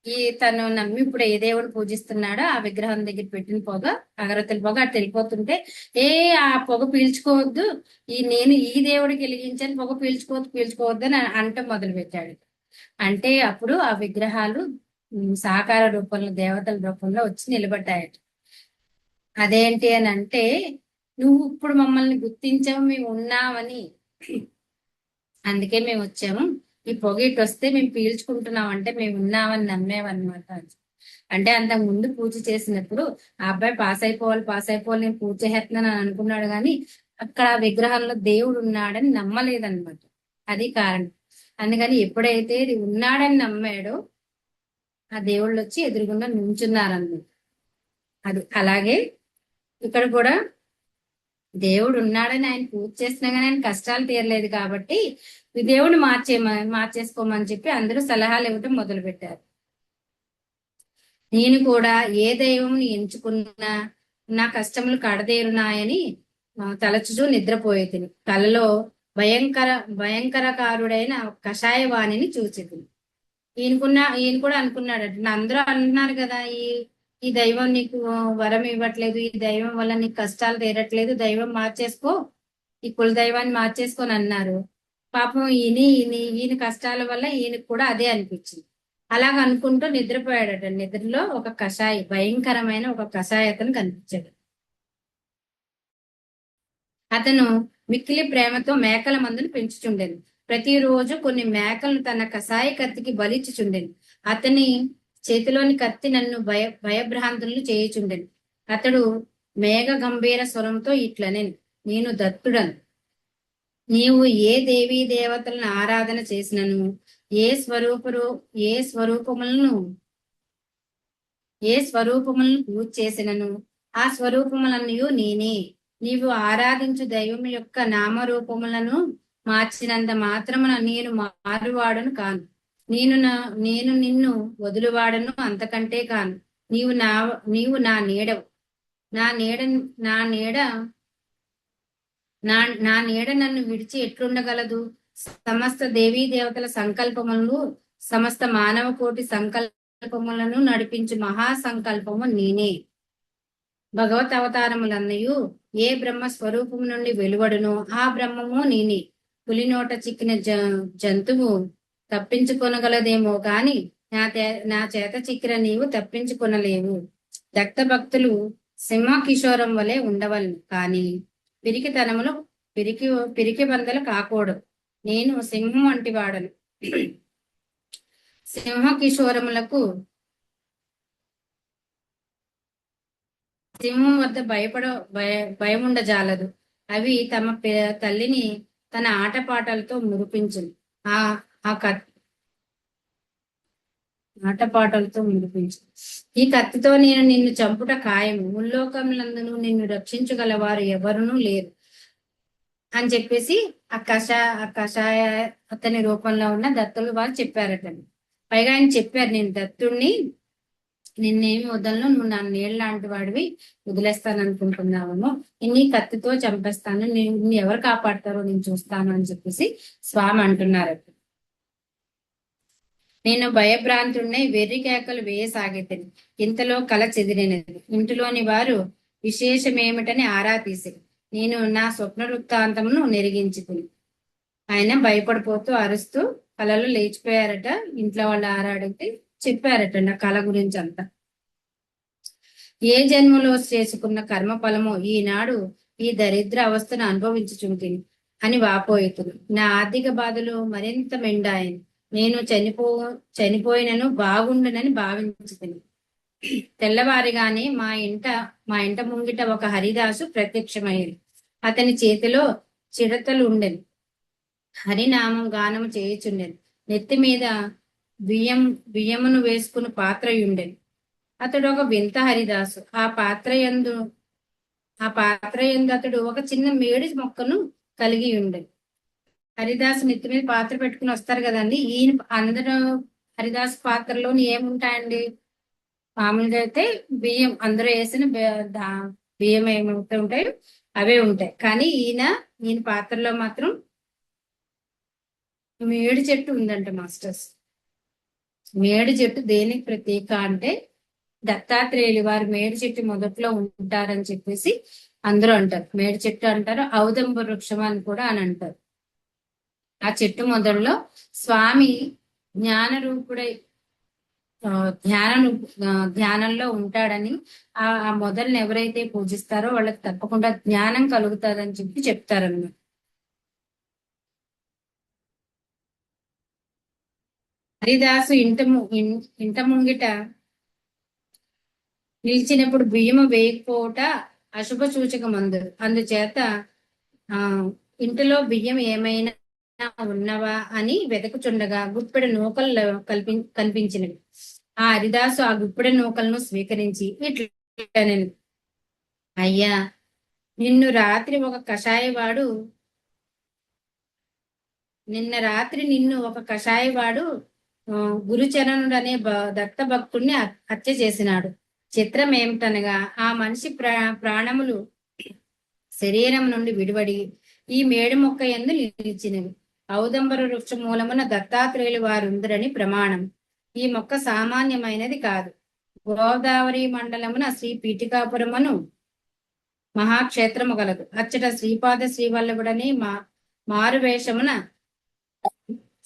ఈ తను నమ్మి ఇప్పుడు ఏ దేవుడు పూజిస్తున్నాడో ఆ విగ్రహం దగ్గర పెట్టిన పొగ, అగరత్తుల పొగ అటు వెళ్ళిపోతుంటే, ఆ పొగ పీల్చుకోవద్దు, నేను ఈ దేవుడికి వెలిగించాను, పొగ పీల్చుకోవద్దు అని అంటం మొదలు పెట్టాడు. అంటే అప్పుడు ఆ విగ్రహాలు సాకార రూపంలో దేవతల రూపంలో వచ్చి నిలబడ్డాయట. అదేంటి అని అంటే, నువ్వు ఇప్పుడు మమ్మల్ని గుర్తించావు, మేము ఉన్నామని, అందుకే మేము వచ్చాము, ఈ పొగ ఇటు వస్తే మేము పీల్చుకుంటున్నాం అంటే మేము ఉన్నామని నమ్మేవన్నమాట. అంటే అంతకు ముందు పూజ చేసినప్పుడు ఆ అబ్బాయి పాస్ అయిపోవాలి నేను పూజ చేస్తున్నాను అని అనుకున్నాడు, కానీ అక్కడ విగ్రహంలో దేవుడు ఉన్నాడని నమ్మలేదన్నమాట. అది కారణం. అందుకని ఎప్పుడైతే ఉన్నాడని నమ్మాడో ఆ దేవుళ్ళు వచ్చి ఎదురుగుండా నుంచున్నారన్నమాట. అది అలాగే ఇక్కడ కూడా దేవుడు ఉన్నాడని ఆయన పూజ చేసినా కానీ ఆయన కష్టాలు తీరలేదు కాబట్టి దేవుడిని మార్చేసుకోమని చెప్పి అందరూ సలహాలు ఇవ్వటం మొదలు పెట్టారు. నేను కూడా ఏ దైవంని ఎంచుకున్నా నా కష్టములు కడదేరునాయని తలచుచూ నిద్రపోయేది. కలలో భయంకరకారుడైన కషాయవాణిని చూసేది. ఈయన కూడా అనుకున్నాడట, అందరూ అంటున్నారు కదా, ఈ దైవం నీకు వరం ఇవ్వట్లేదు, ఈ దైవం వల్ల నీకు కష్టాలు తీరట్లేదు, దైవం మార్చేసుకో, ఈ కుల దైవాన్ని మార్చేసుకొని అన్నారు. పాపం ఈయన కష్టాల వల్ల ఈయనకు కూడా అదే అనిపించింది. అలాగ అనుకుంటూ నిద్రపోయాడట. నిద్రలో ఒక భయంకరమైన ఒక కషాయతను కనిపించాడు. అతను మిక్కిలి ప్రేమతో మేకల మందును పెంచుచుండెను. ప్రతిరోజు కొన్ని మేకలను తన కషాయ కత్తికి బలిచ్చుచుండెను. అతని చేతిలోని కత్తి నన్ను భయభ్రాంతులను చేయుచుండెను. అతడు మేఘ గంభీర స్వరంతో ఇట్లనెను, నేను దత్తుడను. నీవు ఏ దేవీ దేవతలను ఆరాధన చేసినను, ఏ స్వరూపములను పూజ చేసినను ఆ స్వరూపములన్నయు నేనే. నీవు ఆరాధించు దైవం యొక్క నామరూపములను మార్చినంత మాత్రమున నేను మారువాడను కాను. నేను నిన్ను వదులువాడను, అంతకంటే కాను. నీవు నా నీడవు. నా నీడ నన్ను విడిచి ఎట్లుండగలదు? సమస్త దేవీ దేవతల సంకల్పములను, సమస్త మానవ కోటి సంకల్పములను నడిపించు మహాసంకల్పము నేనే. భగవత్ అవతారములన్నయు ఏ బ్రహ్మ స్వరూపము నుండి వెలువడునో ఆ బ్రహ్మము నేనే. పులి నోట చిక్కిన జంతువు తప్పించుకొనగలదేమో కాని నా చేత చిక్కిన నీవు తప్పించుకొనలేవు. దత్త భక్తులు సింహ కిషోరం వలె ఉండవలను, కానీ పిరికి బందలు కాకూడదు. నేను సింహం వంటి వాడను. సింహ కిశోరములకు సింహం వద్ద భయముండజాలదు. అవి తమ తల్లిని తన ఆటపాటలతో మురిపించును. ఆ ఆ ఆటపాటలతో మురిపించు. ఈ కత్తితో నేను నిన్ను చంపుట ఖాయము. ముల్లోకములందును నిన్ను రక్షించగల వారు ఎవరునూ లేరు అని చెప్పేసి ఆ కషాయ అతని రూపంలో ఉన్న దత్తులు వారు చెప్పారటండి. పైగా ఆయన చెప్పారు, నేను దత్తుడిని, నిన్నేమి వదలను, నువ్వు నా నీళ్ళ లాంటి వాడివి, వదిలేస్తాను అనుకుంటున్నావేమో, ఇన్ని కత్తితో చంపేస్తాను, నిన్ను ఎవరు కాపాడతారో నేను చూస్తాను అని చెప్పేసి స్వామి అంటున్నారు. నేను భయభ్రాంతుడినై వెర్రి కేకలు వేయసాగితిని. ఇంతలో కల చెదిరినది. ఇంటిలోని వారు విశేషమేమిటని ఆరా తీసి నేను నా స్వప్న వృత్తాంతమును నెరిగించుకుని. ఆయన భయపడిపోతూ అరుస్తూ కలలో లేచిపోయారట. ఇంట్లో వాళ్ళు ఆరాడితే చెప్పారట నా కళ గురించి అంతా. ఏ జన్మలో చేసుకున్న కర్మ ఫలమో ఈనాడు ఈ దరిద్ర అవస్థను అనుభవించుచుంటిని అని వాపోయితుడు. నా ఆర్థిక బాధలు మరింత మెండాయని. నేను చనిపోయినను బాగుండునని భావించుతుంది. తెల్లవారిగానే మా ఇంట ముంగిట ఒక హరిదాసు ప్రత్యక్షమయ్యాడు. అతని చేతిలో చిడతలు ఉండెను. హరినామం గానము చేయుచుండెను. నెత్తి మీద బియ్యమును వేసుకుని పాత్రయుండెను. అతడు ఒక వింత హరిదాసు. ఆ పాత్ర యందు అతడు ఒక చిన్న మేడి మొక్కను కలిగి ఉండెను. హరిదాసు నెత్తి మీద పాత్ర పెట్టుకుని వస్తారు కదండి. ఈయన అందరూ హరిదాసు పాత్రలోని ఏముంటాయండి? మామూలుగా అయితే బియ్యం, అందరూ వేసిన బియ్యం ఏమవుతూ ఉంటాయి అవే ఉంటాయి. కానీ ఈయన పాత్రలో మాత్రం మేడి చెట్టు ఉందంట మాస్టర్స్. మేడి చెట్టు దేనికి ప్రతీక అంటే దత్తాత్రేయులు వారు మేడి చెట్టు మొదట్లో ఉంటారని చెప్పేసి అందరూ అంటారు. మేడి చెట్టు అంటారు, ఔదంబ వృక్షం అని కూడా అని అంటారు. ఆ చెట్టు మొదల్లో స్వామి జ్ఞాన రూపుడై ధ్యానంలో ఉంటాడని, ఆ మొదల్ని ఎవరైతే పూజిస్తారో వాళ్ళకి తప్పకుండా జ్ఞానం కలుగుతారని చెప్పి చెప్తారన్నమాట. హరిదాసు ఇంట ముంగిట నిలిచినప్పుడు బియ్యము వేయకపోవట అశుభ సూచక మందు. అందుచేత ఇంటిలో బియ్యం ఏమైనా ఉన్నవా అని వెతకుచుండగా గుప్పెడు నూకలు కనిపించినవి. ఆ హరిదాసు ఆ గుప్పెడు నూకలను స్వీకరించి ఇట్లా, అయ్యా, నిన్న రాత్రి ఒక కషాయవాడు గురుచరణుడు అనే దత్త భక్తుడిని హత్య చేసినాడు. చిత్రం ఏమిటనగా ఆ మనిషి ప్రాణములు శరీరం నుండి విడివడి ఈ మేడి మొక్క యందు నిలిచినవి. ఔదంబర వృక్ష మూలమున దత్తాత్రేయులు వారుందరని ప్రమాణం. ఈ మొక్క సామాన్యమైనది కాదు. గోదావరి మండలమున శ్రీ పీఠికాపురమును మహాక్షేత్రము గలదు. అచ్చట శ్రీపాద శ్రీవల్లభుడని మారువేషమున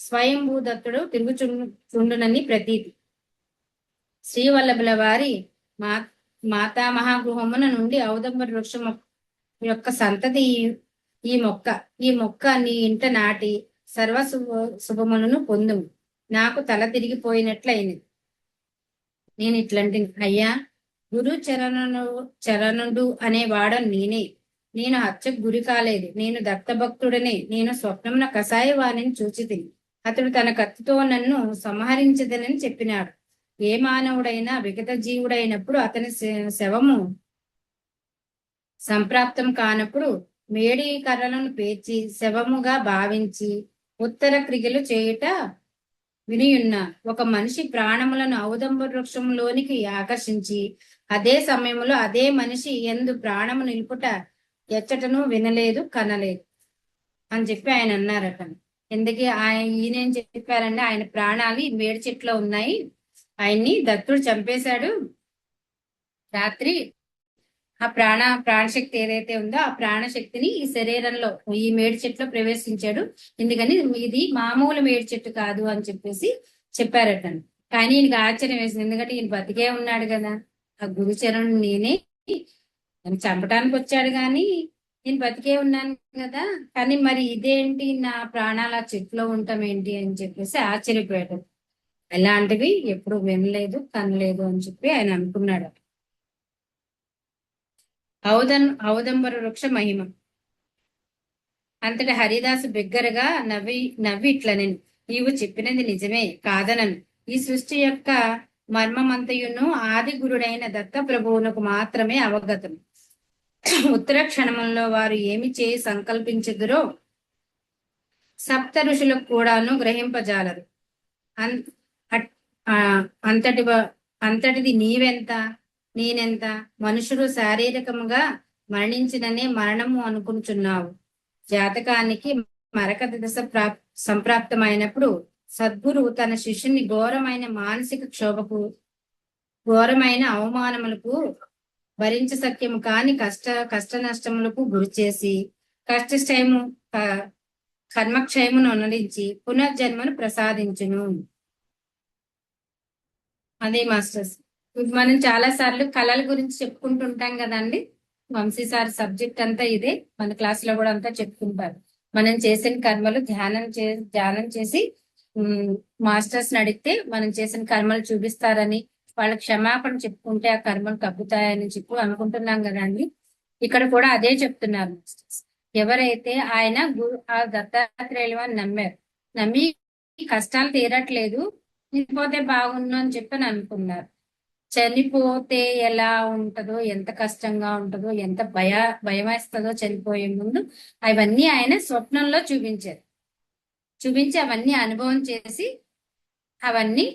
స్వయంభూ దత్తుడు తిరుగుచుండునని ప్రతీతి. శ్రీవల్లభుల వారి మాతామహాగృహమున నుండి ఔదంబర వృక్షం యొక్క సంతతి ఈ మొక్క నీ ఇంట నాటి సర్వ శుభములను పొందు. నాకు తల తిరిగిపోయినట్లయింది. నేను ఇట్లాంటి, అయ్యా, గురు చరణుడు అనేవాడ నేనే. నేను హత్యకు గురి కాలేదు. నేను దత్తభక్తుడనే. నేను స్వప్నమున కషాయ వాణిని చూచితిని. అతడు తన కత్తితో నన్ను సంహరించదనని చెప్పినాడు. ఏ మానవుడైనా విగత జీవుడైనప్పుడు అతని శవము సంప్రాప్తం కానప్పుడు మేడి కర్రలను పేర్చి శవముగా భావించి ఉత్తర క్రియలు చేయుట వినియున్న ఒక మనిషి ప్రాణములను ఔదంబ వృక్షంలోనికి ఆకర్షించి అదే సమయంలో అదే మనిషి ఎందు ప్రాణము నిలుపుట ఎచ్చటను వినలేదు, కనలేదు అని చెప్పి ఆయన అన్నారట. ఎందుకు ఈయనేం చెప్పారంటే, ఆయన ప్రాణాలు ఈ మేడి చెట్లో ఉన్నాయి, ఆయన్ని దత్తుడు చంపేశాడు రాత్రి. ఆ ప్రాణశక్తి ఏదైతే ఉందో ఆ ప్రాణశక్తిని ఈ శరీరంలో ఈ మేడి చెట్టులో ప్రవేశించాడు. ఎందుకని ఇది మామూలు మేడి చెట్టు కాదు అని చెప్పేసి చెప్పారట. కానీ ఈయనకి ఆశ్చర్యం వేసింది. ఎందుకంటే ఈయన బతికే ఉన్నాడు కదా, ఆ గురుచరణుడు నేనే చంపడానికి వచ్చాడు కానీ నేను బతికే ఉన్నాను కదా, కానీ మరి ఇదేంటి నా ప్రాణాలు ఆ చెట్లో ఉంటాం ఏంటి అని చెప్పేసి ఆశ్చర్యపోయాడు. ఎలాంటివి ఎప్పుడు వినలేదు కనలేదు అని చెప్పి ఆయన అనుకున్నాడు. ఔదంబర వృక్ష మహిమ. అంతటి హరిదాసు బిగ్గరగా నవ్వి ఇట్లా నేను, నీవు చెప్పినది నిజమే కాదనను. ఈ సృష్టి యొక్క మర్మమంతయును ఆది గురుడైన దత్త ప్రభువునకు మాత్రమే అవగతం. ఉత్తర క్షణంలో వారు ఏమి చేయి సంకల్పించుదురో సప్త ఋషులకు కూడాను గ్రహింపజాలరు. అంతటి అంతటిది నీవెంత నేనెంత. మనుషుడు శారీరకముగా మరణించిననే మరణము అనుకుంటున్నావు. జాతకానికి మరక దశ సంప్రాప్తమైనప్పుడు సద్గురువు తన శిష్యుని ఘోరమైన మానసిక క్షోభకు, ఘోరమైన అవమానములకు, భరించ సత్యము కాని కష్ట నష్టములకు గురి చేసి కష్టక్షయము కర్మక్షయమును అనురించి పునర్జన్మను ప్రసాదించును. అదే మాస్టర్స్, మనం చాలా సార్లు కళల గురించి చెప్పుకుంటుంటాం కదండి. వంశీ సార్ సబ్జెక్ట్ అంతా ఇదే, మన క్లాస్ లో కూడా అంతా చెప్పుకుంటారు. మనం చేసిన కర్మలు ధ్యానం చేసి మాస్టర్స్ ని అడిగితే మనం చేసిన కర్మలు చూపిస్తారని, వాళ్ళ క్షమాపణ చెప్పుకుంటే ఆ కర్మలు తగ్గుతాయని చెప్పి అనుకుంటున్నాం కదండి. ఇక్కడ కూడా అదే చెప్తున్నారు మాస్టర్స్. ఎవరైతే ఆయన ఆ దత్తాత్రేయులు అని నమ్మి కష్టాలు తీరట్లేదు, చనిపోతే బాగుండు అని చెప్పని అనుకున్నారు. చనిపోతే ఎలా ఉంటదో, ఎంత కష్టంగా ఉంటదో, ఎంత భయం వేస్తుందో చనిపోయే ముందు, అవన్నీ ఆయన స్వప్నంలో చూపించి అవన్నీ అనుభవం చేసి అవన్నీ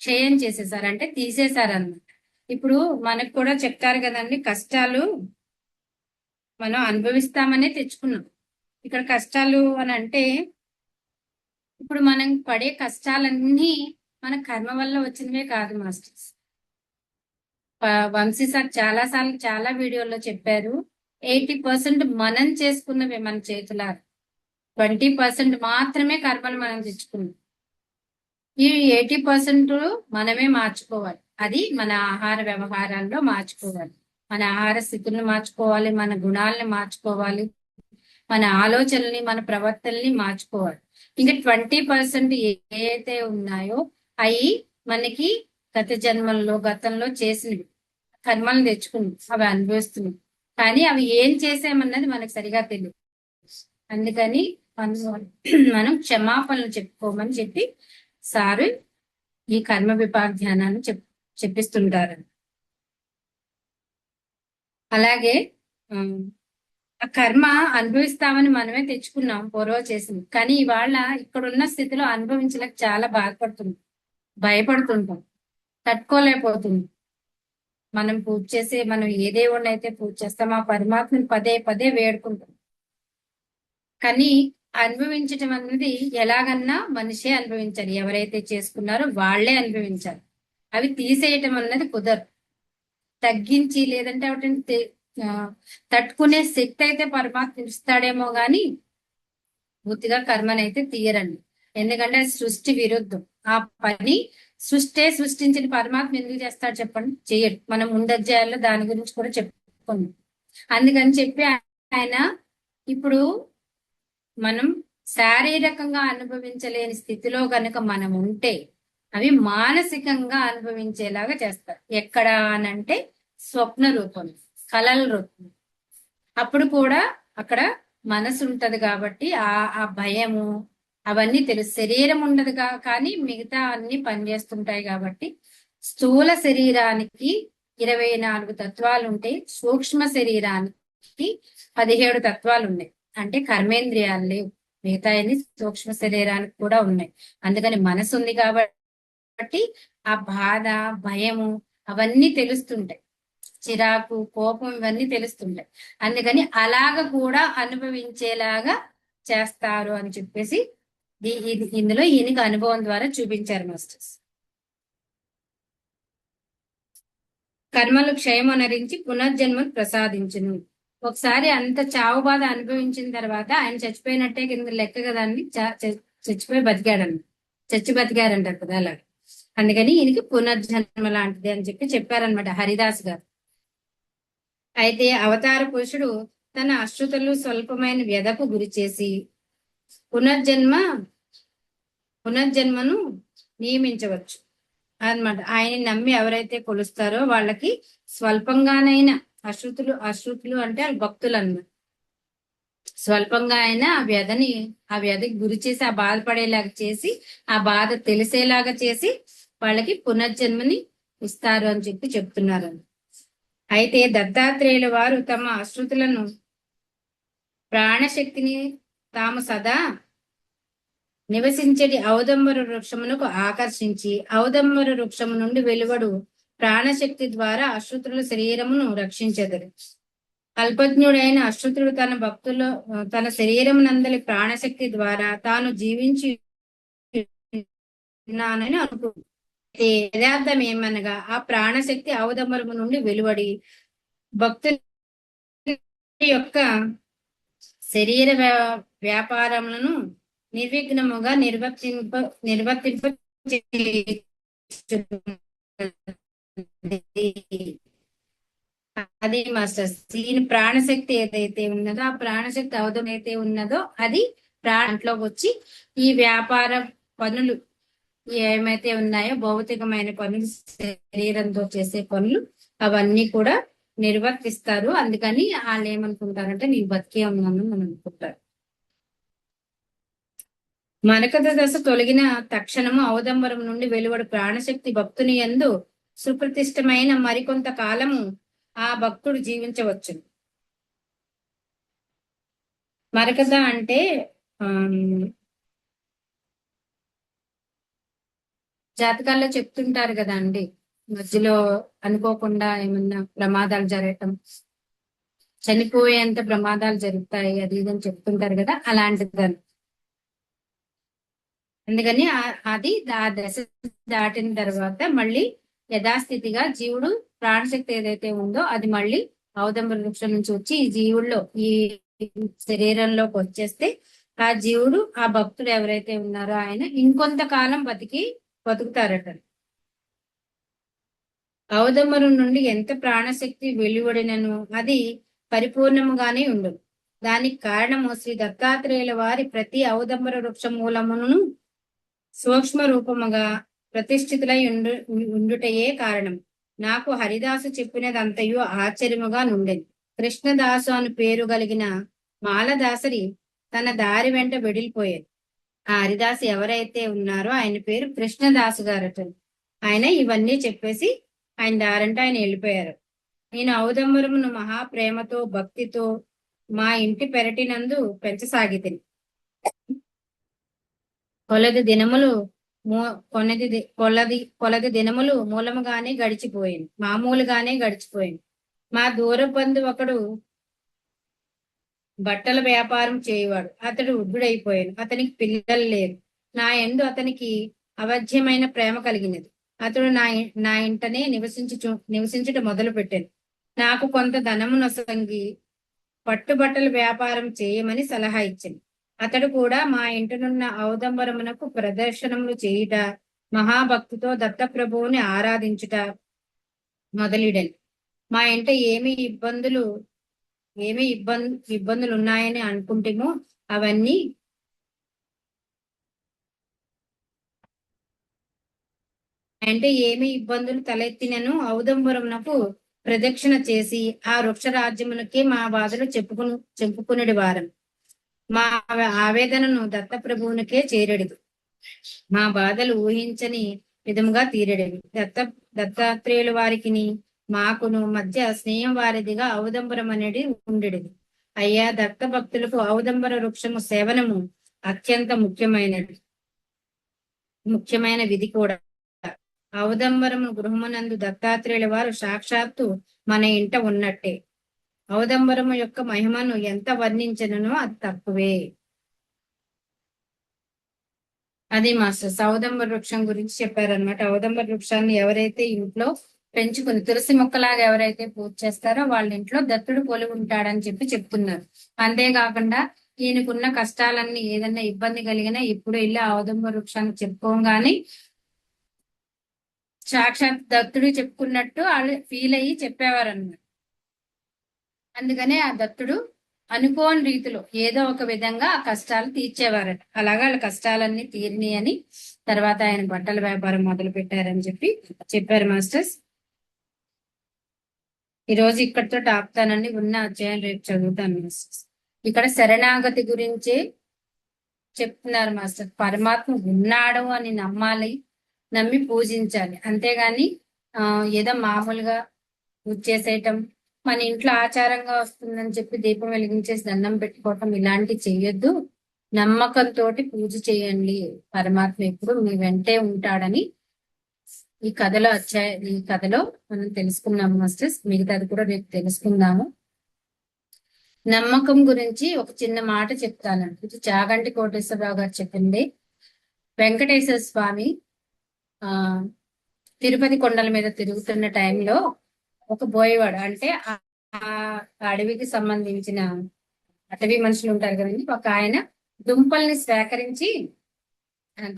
క్షయం చేసేసారు, అంటే తీసేశారు అన్నమాట. ఇప్పుడు మనకు కూడా చెప్తారు కదండి, కష్టాలు మనం అనుభవిస్తామనే తెచ్చుకున్నాం. ఇక్కడ కష్టాలు అని అంటే ఇప్పుడు మనం పడే కష్టాలన్నీ మన కర్మ వల్ల వచ్చినవే కాదు మాస్టర్స్. వంశీ సార్ చాలా సార్లు చాలా వీడియోల్లో చెప్పారు, 80% మనం చేసుకున్నవే మన చేతుల, 20% మాత్రమే కర్మలు మనం తెచ్చుకున్నాం. ఈ 80% మనమే మార్చుకోవాలి. అది మన ఆహార వ్యవహారాల్లో మార్చుకోవాలి, మన ఆహార స్థితులను మార్చుకోవాలి, మన గుణాలను మార్చుకోవాలి, మన ఆలోచనల్ని మన ప్రవర్తనని మార్చుకోవాలి. ఇంకా 20% ఏదైతే ఉన్నాయో అవి మనకి గతంలో చేసినవి కర్మలు తెచ్చుకుని అవి అనుభవిస్తున్నాం, కానీ అవి ఏం చేసామన్నది మనకు సరిగా తెలియదు. అందుకని మనం క్షమాపణలు చెప్పుకోమని చెప్పి సారు ఈ కర్మ విపాక ధ్యానాన్ని చెప్పిస్తుంటారు. అలాగే ఆ కర్మ అనుభవిస్తామని మనమే తెచ్చుకున్నాం పూర్వ చేసింది, కానీ ఇవాళ ఇక్కడున్న స్థితిలో అనుభవించలేక చాలా భయపడుతుంటాం, తట్టుకోలేకపోతుంది. మనం పూజ చేసే, మనం ఏ దేవుణ్ణి అయితే పూజ చేస్తాం ఆ పరమాత్మని పదే పదే వేడుకుంటాం, కానీ అనుభవించటం అనేది ఎలాగన్నా మనిషే అనుభవించాలి. ఎవరైతే చేసుకున్నారో వాళ్లే అనుభవించాలి. అవి తీసేయటం అన్నది కుదరదు. తగ్గించి లేదంటే వాటిని తట్టుకునే శక్తి అయితే పరమాత్మ ఇస్తాడేమో గాని పూర్తిగా కర్మనైతే తీయరండి. ఎందుకంటే అది సృష్టి విరుద్ధం. ఆ పని సృష్టించిన పరమాత్మ ఎందుకు చేస్తాడు చెప్పండి? చేయడు. మనం ముందధ్యాయాల్లో దాని గురించి కూడా చెప్పుకున్నాం. అందుకని చెప్పి ఆయన ఇప్పుడు మనం శారీరకంగా అనుభవించలేని స్థితిలో కనుక మనం ఉంటే అవి మానసికంగా అనుభవించేలాగా చేస్తారు. ఎక్కడ అనంటే స్వప్న రూపం, కలల రూపం. అప్పుడు కూడా అక్కడ మనసు ఉంటది కాబట్టి ఆ భయము అవన్నీ తెలుసు. శరీరం ఉండదు కానీ మిగతా అన్ని పనిచేస్తుంటాయి కాబట్టి స్థూల శరీరానికి 24 తత్వాలు ఉంటాయి, సూక్ష్మ శరీరానికి 17 తత్వాలు ఉన్నాయి. అంటే కర్మేంద్రియాలు లేవు, మిగతా అన్ని సూక్ష్మ శరీరానికి కూడా ఉన్నాయి. అందుకని మనసు ఉంది కాబట్టి ఆ బాధ, భయము అవన్నీ తెలుస్తుంటాయి, చిరాకు, కోపం ఇవన్నీ తెలుస్తుంటాయి. అందుకని అలాగ కూడా అనుభవించేలాగా చేస్తారు అని చెప్పేసి ఇందులో ఈయనకి అనుభవం ద్వారా చూపించారు మాస్టర్స్. కర్మలు క్షయమనరించి పునర్జన్మను ప్రసాదించును. ఒకసారి అంత చావు బాధ అనుభవించిన తర్వాత ఆయన చచ్చిపోయినట్టే కింద లెక్క కదాన్ని చచ్చిపోయి బతికాడన్న, చచ్చి బతికారంటారు కదా అలాగే. అందుకని ఈయనకి పునర్జన్మ లాంటిది అని చెప్పి చెప్పారనమాట హరిదాస్ గారు. అయితే అవతార పురుషుడు తన అశ్రుతులు స్వల్పమైన వ్యధకు గురి చేసి పునర్జన్మను నియమించవచ్చు అన్నమాట. ఆయన నమ్మి ఎవరైతే కొలుస్తారో వాళ్ళకి స్వల్పంగానైనా అశ్రుతులు అంటే భక్తులు అన్నమాట. స్వల్పంగా అయినా ఆ వ్యధికి గురి చేసి ఆ బాధపడేలాగా చేసి ఆ బాధ తెలిసేలాగా చేసి వాళ్ళకి పునర్జన్మని ఇస్తారు అని చెప్పి చెప్తున్నారు. అయితే దత్తాత్రేయుల వారు తమ అశ్రుతులను ప్రాణశక్తిని తాము సదా నివసించటి ఔదంబర వృక్షమునకు ఆకర్షించి ఔదంబర వృక్షము నుండి వెలువడు ప్రాణశక్తి ద్వారా అశ్రుతుల శరీరమును రక్షించెదరు. కల్పజ్ఞుడైన అశ్రుతుడు తన శరీరమునందలి ప్రాణశక్తి ద్వారా తాను జీవించి ఉన్నానని అనుకుంది. యథార్థం ఏమనగా ఆ ప్రాణశక్తి ఔదంబరము నుండి వెలువడి భక్తుల యొక్క శరీర వ్యాపారములను నిర్విఘ్నముగా నిర్వర్తింప అది మాస్టర్. దీని ప్రాణశక్తి ఏదైతే ఉన్నదో ఆ ప్రాణశక్తి అవధం అయితే ఉన్నదో అది ప్రాణంలోకి వచ్చి ఈ వ్యాపార పనులు ఏమైతే ఉన్నాయో భౌతికమైన పనులు, శరీరంతో చేసే పనులు అవన్నీ కూడా నిర్వర్తిస్తారు. అందుకని వాళ్ళు ఏమనుకుంటారంటే నేను బతికే ఉన్నాను అని అనుకుంటారు. మరకత దశ తొలగిన తక్షణము ఔదంబరం నుండి వెలువడు ప్రాణశక్తి భక్తుని యందు సుప్రతిష్టమైన మరికొంత కాలము ఆ భక్తుడు జీవించవచ్చు. మరకత అంటే జాతకాల్లో చెప్తుంటారు కదా అండి, మధ్యలో అనుకోకుండా ఏమన్నా ప్రమాదాలు జరగటం, చనిపోయేంత ప్రమాదాలు జరుగుతాయి అది ఇదని చెప్తుంటారు కదా, అలాంటిదని. అందుకని అది ఆ దశ దాటిన తర్వాత మళ్ళీ యథాస్థితిగా జీవుడు ప్రాణశక్తి ఏదైతే ఉందో అది మళ్ళీ ఔదంబర వృక్షం నుంచి వచ్చి ఈ జీవుల్లో ఈ శరీరంలోకి వచ్చేస్తే ఆ జీవుడు ఆ భక్తుడు ఎవరైతే ఉన్నారో ఆయన ఇంకొంతకాలం బతుకుతారట. ఔదంబరం నుండి ఎంత ప్రాణశక్తి వెలువడినను అది పరిపూర్ణముగానే ఉండదు. దానికి కారణము శ్రీ దత్తాత్రేయుల వారి ప్రతి ఔదంబర వృక్ష మూలమును సూక్ష్మ రూపముగా ప్రతిష్ఠితులై ఉండుటయే కారణం. నాకు హరిదాసు చెప్పినదంతయు ఆశ్చర్యముగా నుండెను. కృష్ణదాసు అని పేరు కలిగిన మాలదాసరి తన దారి వెంట వెడిలిపోయేది. ఆ హరిదాసు ఎవరైతే ఉన్నారో ఆయన పేరు కృష్ణదాసు గారట. ఆయన ఇవన్నీ చెప్పేసి ఆయన దారంటే ఆయన వెళ్ళిపోయారు. నేను ఔదంబరమును మహాప్రేమతో భక్తితో మా ఇంటి పెరటినందు పెంచసాగితిని. కొలది దినములు మామూలుగానే గడిచిపోయింది. మా దూర బంధు ఒకడు బట్టల వ్యాపారం చేయవాడు. అతడు వృద్ధుడైపోయాడు. అతనికి పిల్లలు లేరు. నా యందు అతనికి అవధ్యమైన ప్రేమ కలిగినది. అతడు నా ఇంటనే నివసించుట మొదలు పెట్టాను. నాకు కొంత ధనము నొసంగి పట్టుబట్టల వ్యాపారం చేయమని సలహా ఇచ్చింది. అతడు కూడా మా ఇంటనున్న ఔదంబరమునకు ప్రదర్శనములు చేయుట, మహాభక్తితో దత్తప్రభువుని ఆరాధించుట మొదలిడని. మా ఇంట ఏమి ఇబ్బందులు ఉన్నాయని అనుకుంటేమో అవన్నీ అంటే ఏమి ఇబ్బందులు తలెత్తినను ఔదంబరమునకు ప్రదక్షిణ చేసి ఆ వృక్ష రాజ్యమునకే మా బాధలు చెప్పుకునేది వారం. మా ఆవేదనను దత్తప్రభువునికే చేరడిది. మా బాధలు ఊహించని విధముగా తీరడేవి. దత్తాత్రేయుల వారికిని మాకును మధ్య స్నేహం వారిదిగా ఔదంబరం అనేది ఉండేది. అయ్యా, దత్త భక్తులకు ఔదంబర వృక్షము సేవనము అత్యంత ముఖ్యమైన విధి కూడా. ఔదంబరము గృహమునందు దత్తాత్రేయుల వారు సాక్షాత్తు మన ఇంట ఉన్నట్టే. ఔదంబరము యొక్క మహిమను ఎంత వర్ణించనో అది తక్కువే. అది మాస్టర్స్ ఔదంబర వృక్షం గురించి చెప్పారనమాట. ఔదంబర వృక్షాన్ని ఎవరైతే ఇంట్లో పెంచుకుని తులసి మొక్కలాగా ఎవరైతే పూజ చేస్తారో వాళ్ళ ఇంట్లో దత్తుడు కొలువు ఉంటాడని చెప్తున్నారు. అంతేకాకుండా ఈయనకున్న కష్టాలన్నీ ఏదన్నా ఇబ్బంది కలిగినా ఇప్పుడు వెళ్ళి ఔదంబర వృక్షాన్ని చెప్పుకోగానే సాక్షాత్ దత్తుడు చెప్పుకున్నట్టు వాళ్ళు ఫీల్ అయ్యి చెప్పేవారు అన్నమాట. అందుకనే ఆ దత్తుడు అనుకోని రీతిలో ఏదో ఒక విధంగా ఆ కష్టాలు తీర్చేవారట. అలాగా వాళ్ళ కష్టాలన్నీ తీరినాయి అని తర్వాత ఆయన బట్టల వ్యాపారం మొదలు పెట్టారని చెప్పారు మాస్టర్స్. ఈ రోజు ఇక్కడితో ఆపుతానండి. ఉన్న అధ్యాయం రేపు చదువుతాను మాస్టర్స్. ఇక్కడ శరణాగతి గురించే చెప్తున్నారు మాస్టర్. పరమాత్మ ఉన్నాడు అని నమ్మాలి, నమ్మి పూజించాలి. అంతేగాని ఏదో మామూలుగా పూజ చేసేయటం, మన ఇంట్లో ఆచారంగా వస్తుందని చెప్పి దీపం వెలిగించేసి దండం పెట్టుకోవటం ఇలాంటివి చెయ్యొద్దు. నమ్మకంతో పూజ చేయండి. పరమాత్మ ఎప్పుడు మీ వెంటే ఉంటాడని ఈ కథలో మనం తెలుసుకున్నాము మాస్టర్స్. మిగతాది కూడా రేపు తెలుసుకుందాము. నమ్మకం గురించి ఒక చిన్న మాట చెప్తానండి. ఇది చాగంటి కోటేశ్వరరావు గారు చెప్పింది. వెంకటేశ్వర స్వామి తిరుపతి కొండల మీద తిరుగుతున్న టైంలో ఒక బోయవాడు, అంటే ఆ అడవికి సంబంధించిన అటవీ మనుషులు ఉంటారు కదండి, ఒక ఆయన దుంపల్ని సేకరించి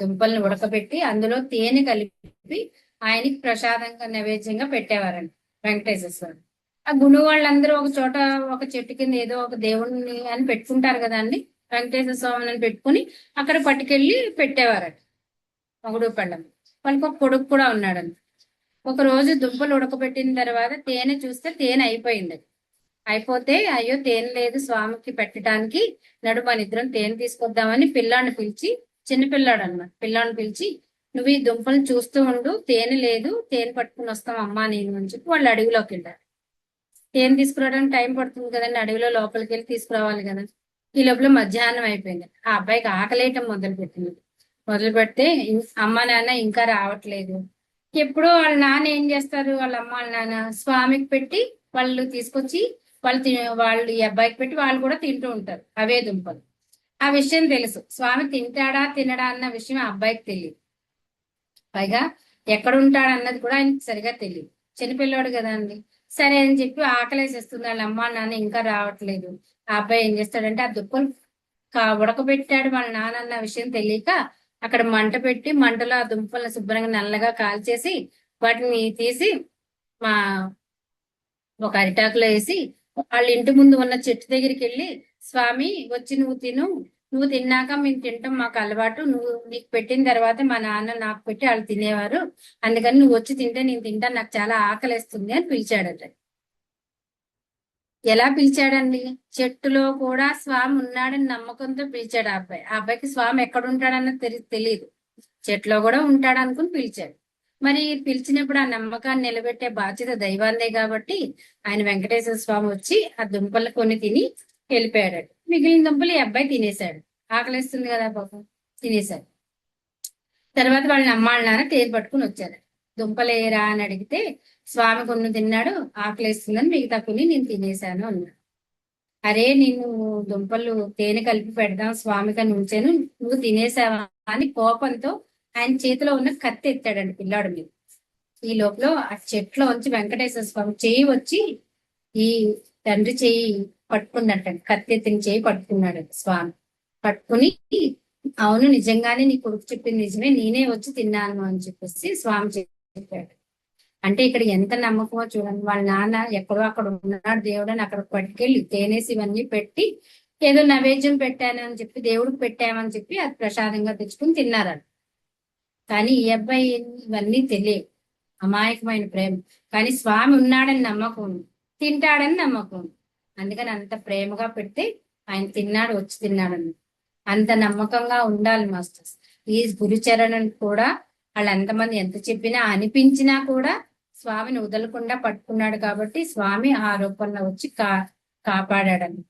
దుంపల్ని ఉడకబెట్టి అందులో తేనె కలిపి ఆయనకి ప్రసాదంగా నైవేద్యంగా పెట్టేవారండి వెంకటేశ్వర స్వామి. ఆ గుడి వాళ్ళందరూ ఒక చోట ఒక చెట్టు కింద ఏదో ఒక దేవుణ్ణి అని పెట్టుకుంటారు కదా అండి, వెంకటేశ్వర స్వామిని అని పెట్టుకుని అక్కడ పట్టుకెళ్ళి పెట్టేవారట మొగుడు పళ్ళం. వాళ్ళకి ఒక కొడుకు కూడా ఉన్నాడండి. ఒక రోజు దుంపలు ఉడకబెట్టిన తర్వాత తేనె చూస్తే తేనె అయిపోయింది. అయిపోతే అయ్యో తేనె లేదు స్వామికి పెట్టడానికి, నడు మన ఇద్దరం తేనె తీసుకొద్దామని పిల్లాడిని పిలిచి, చిన్నపిల్లాడు అన్నమాట, పిల్లాడిని పిలిచి నువ్వు ఈ దుంపలు చూస్తూ ఉండు, తేనె లేదు, తేనె పట్టుకుని వస్తాం అమ్మా నేను అని చెప్పి వాళ్ళు అడవిలోకి వెళ్ళారు. తేనె తీసుకురావడానికి టైం పడుతుంది కదండి, అడవిలో లోపలికి వెళ్ళి తీసుకురావాలి కదా. ఈ లోపల మధ్యాహ్నం అయిపోయింది. ఆ అబ్బాయికి ఆకలేయటం మొదలు పెట్టింది. మొదలు పెడితే అమ్మ నాన్న ఇంకా రావట్లేదు. ఎప్పుడో వాళ్ళ నాన్న ఏం చేస్తారు, వాళ్ళ అమ్మ వాళ్ళ నాన్న స్వామికి పెట్టి వాళ్ళు తీసుకొచ్చి వాళ్ళు ఈ అబ్బాయికి పెట్టి వాళ్ళు కూడా తింటూ ఉంటారు అవే దుంపలు. ఆ విషయం తెలుసు, స్వామి తింటాడా తినడా అన్న విషయం ఆ అబ్బాయికి తెలియదు. పైగా ఎక్కడ ఉంటాడు అన్నది కూడా ఆయనకి సరిగా తెలియదు, చిన్నపిల్లాడు కదా అండి. సరే అని చెప్పి ఆకలేసేస్తుంది, వాళ్ళ అమ్మ నాన్న ఇంకా రావట్లేదు. ఆ అబ్బాయి ఏం చేస్తాడంటే ఆ దుంపలు ఉడకబెట్టాడు వాళ్ళ నాన్న అన్న విషయం తెలియక అక్కడ మంట పెట్టి మంటలో ఆ దుంపలను శుభ్రంగా నల్లగా కాల్చేసి వాటిని తీసి మా ఒక అరిటాకులో వేసి వాళ్ళ ఇంటి ముందు ఉన్న చెట్టు దగ్గరికి వెళ్ళి, స్వామి వచ్చి నువ్వు తిను, నువ్వు తిన్నాక మేము తింటాం మాకు అలవాటు, నువ్వు నీకు పెట్టిన తర్వాత మా నాన్న నాకు పెట్టి వాళ్ళు తినేవారు, అందుకని నువ్వు వచ్చి తింటే నేను తింటాను, నాకు చాలా ఆకలిస్తుంది అని పిలిచాడట. ఎలా పిలిచాడండి, చెట్టులో కూడా స్వామి ఉన్నాడని నమ్మకంతో పిలిచాడు ఆ అబ్బాయి. ఆ అబ్బాయికి స్వామి ఎక్కడ ఉంటాడన్నది తెలియదు, చెట్లో కూడా ఉంటాడు అనుకుని పిలిచాడు. మరి పిలిచినప్పుడు ఆ నమ్మకాన్ని నిలబెట్టే బాధ్యత దైవాందే కాబట్టి ఆయన వెంకటేశ్వర స్వామి వచ్చి ఆ దుంపలు కొన్ని తిని వెళ్ళిపోయాడు. మిగిలిన దుంపలు ఈ అబ్బాయి తినేశాడు, ఆకలిస్తుంది కదా పాపం, తినేశాడు. తర్వాత వాళ్ళని అమ్మాళ్ళ నాన్న తేరు పట్టుకుని వచ్చారు. దుంపలేరా అని అడిగితే స్వామి కొన్ని తిన్నాడు, ఆకలిస్తుందని మిగతా కొన్ని నేను తినేశాను అన్నాడు. అరే నేను దుంపలు తేనె కలిపి పెడదాం స్వామికని ఉంచాను, నువ్వు తినేసావా అని కోపంతో ఆయన చేతిలో ఉన్న కత్తి ఎత్తాడండి పిల్లాడు మీద. ఈ లోపల ఆ చెట్లో వచ్చి వెంకటేశ్వర స్వామి చెయ్యి వచ్చి ఈ తండ్రి చెయ్యి పట్టుకున్నట్టండి, కత్తి ఎత్తిన చెయ్యి పట్టుకున్నాడు స్వామి. పట్టుకుని అవును నిజంగానే నీ కొడుకు చెప్పింది నిజమే, నేనే వచ్చి తిన్నాను అని చెప్పేసి స్వామి చెప్పాడు. అంటే ఇక్కడ ఎంత నమ్మకమో చూడండి. వాళ్ళ నాన్న ఎక్కడో అక్కడ ఉన్నాడు దేవుడు అని అక్కడ పట్టుకెళ్ళి తేనేసి ఇవన్నీ పెట్టి ఏదో నైవేద్యం పెట్టాను అని చెప్పి దేవుడికి పెట్టామని చెప్పి అది ప్రసాదంగా తెచ్చుకుని తిన్నారట. కానీ ఈ అబ్బాయి ఇవన్నీ తెలియదు, అమాయకమైన ప్రేమ. కానీ స్వామి ఉన్నాడని నమ్మకం, తింటాడని నమ్మకం. అందుకని అంత ప్రేమగా పెడితే ఆయన తిన్నాడు, వచ్చి తిన్నాడని అంత నమ్మకంగా ఉండాలి మాస్టర్స్. ఈ గురుచరణ్ కూడా వాళ్ళు ఎంతమంది ఎంత చెప్పినా అనిపించినా కూడా స్వామిని వదలకుండా పట్టుకున్నాడు కాబట్టి స్వామి ఆ రూపంలో వచ్చి కాపాడాడని.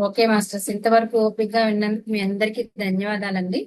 ఓకే మాస్టర్స్, ఇంతవరకు ఓపికగా విన్నందుకు మీ అందరికీ ధన్యవాదాలండి.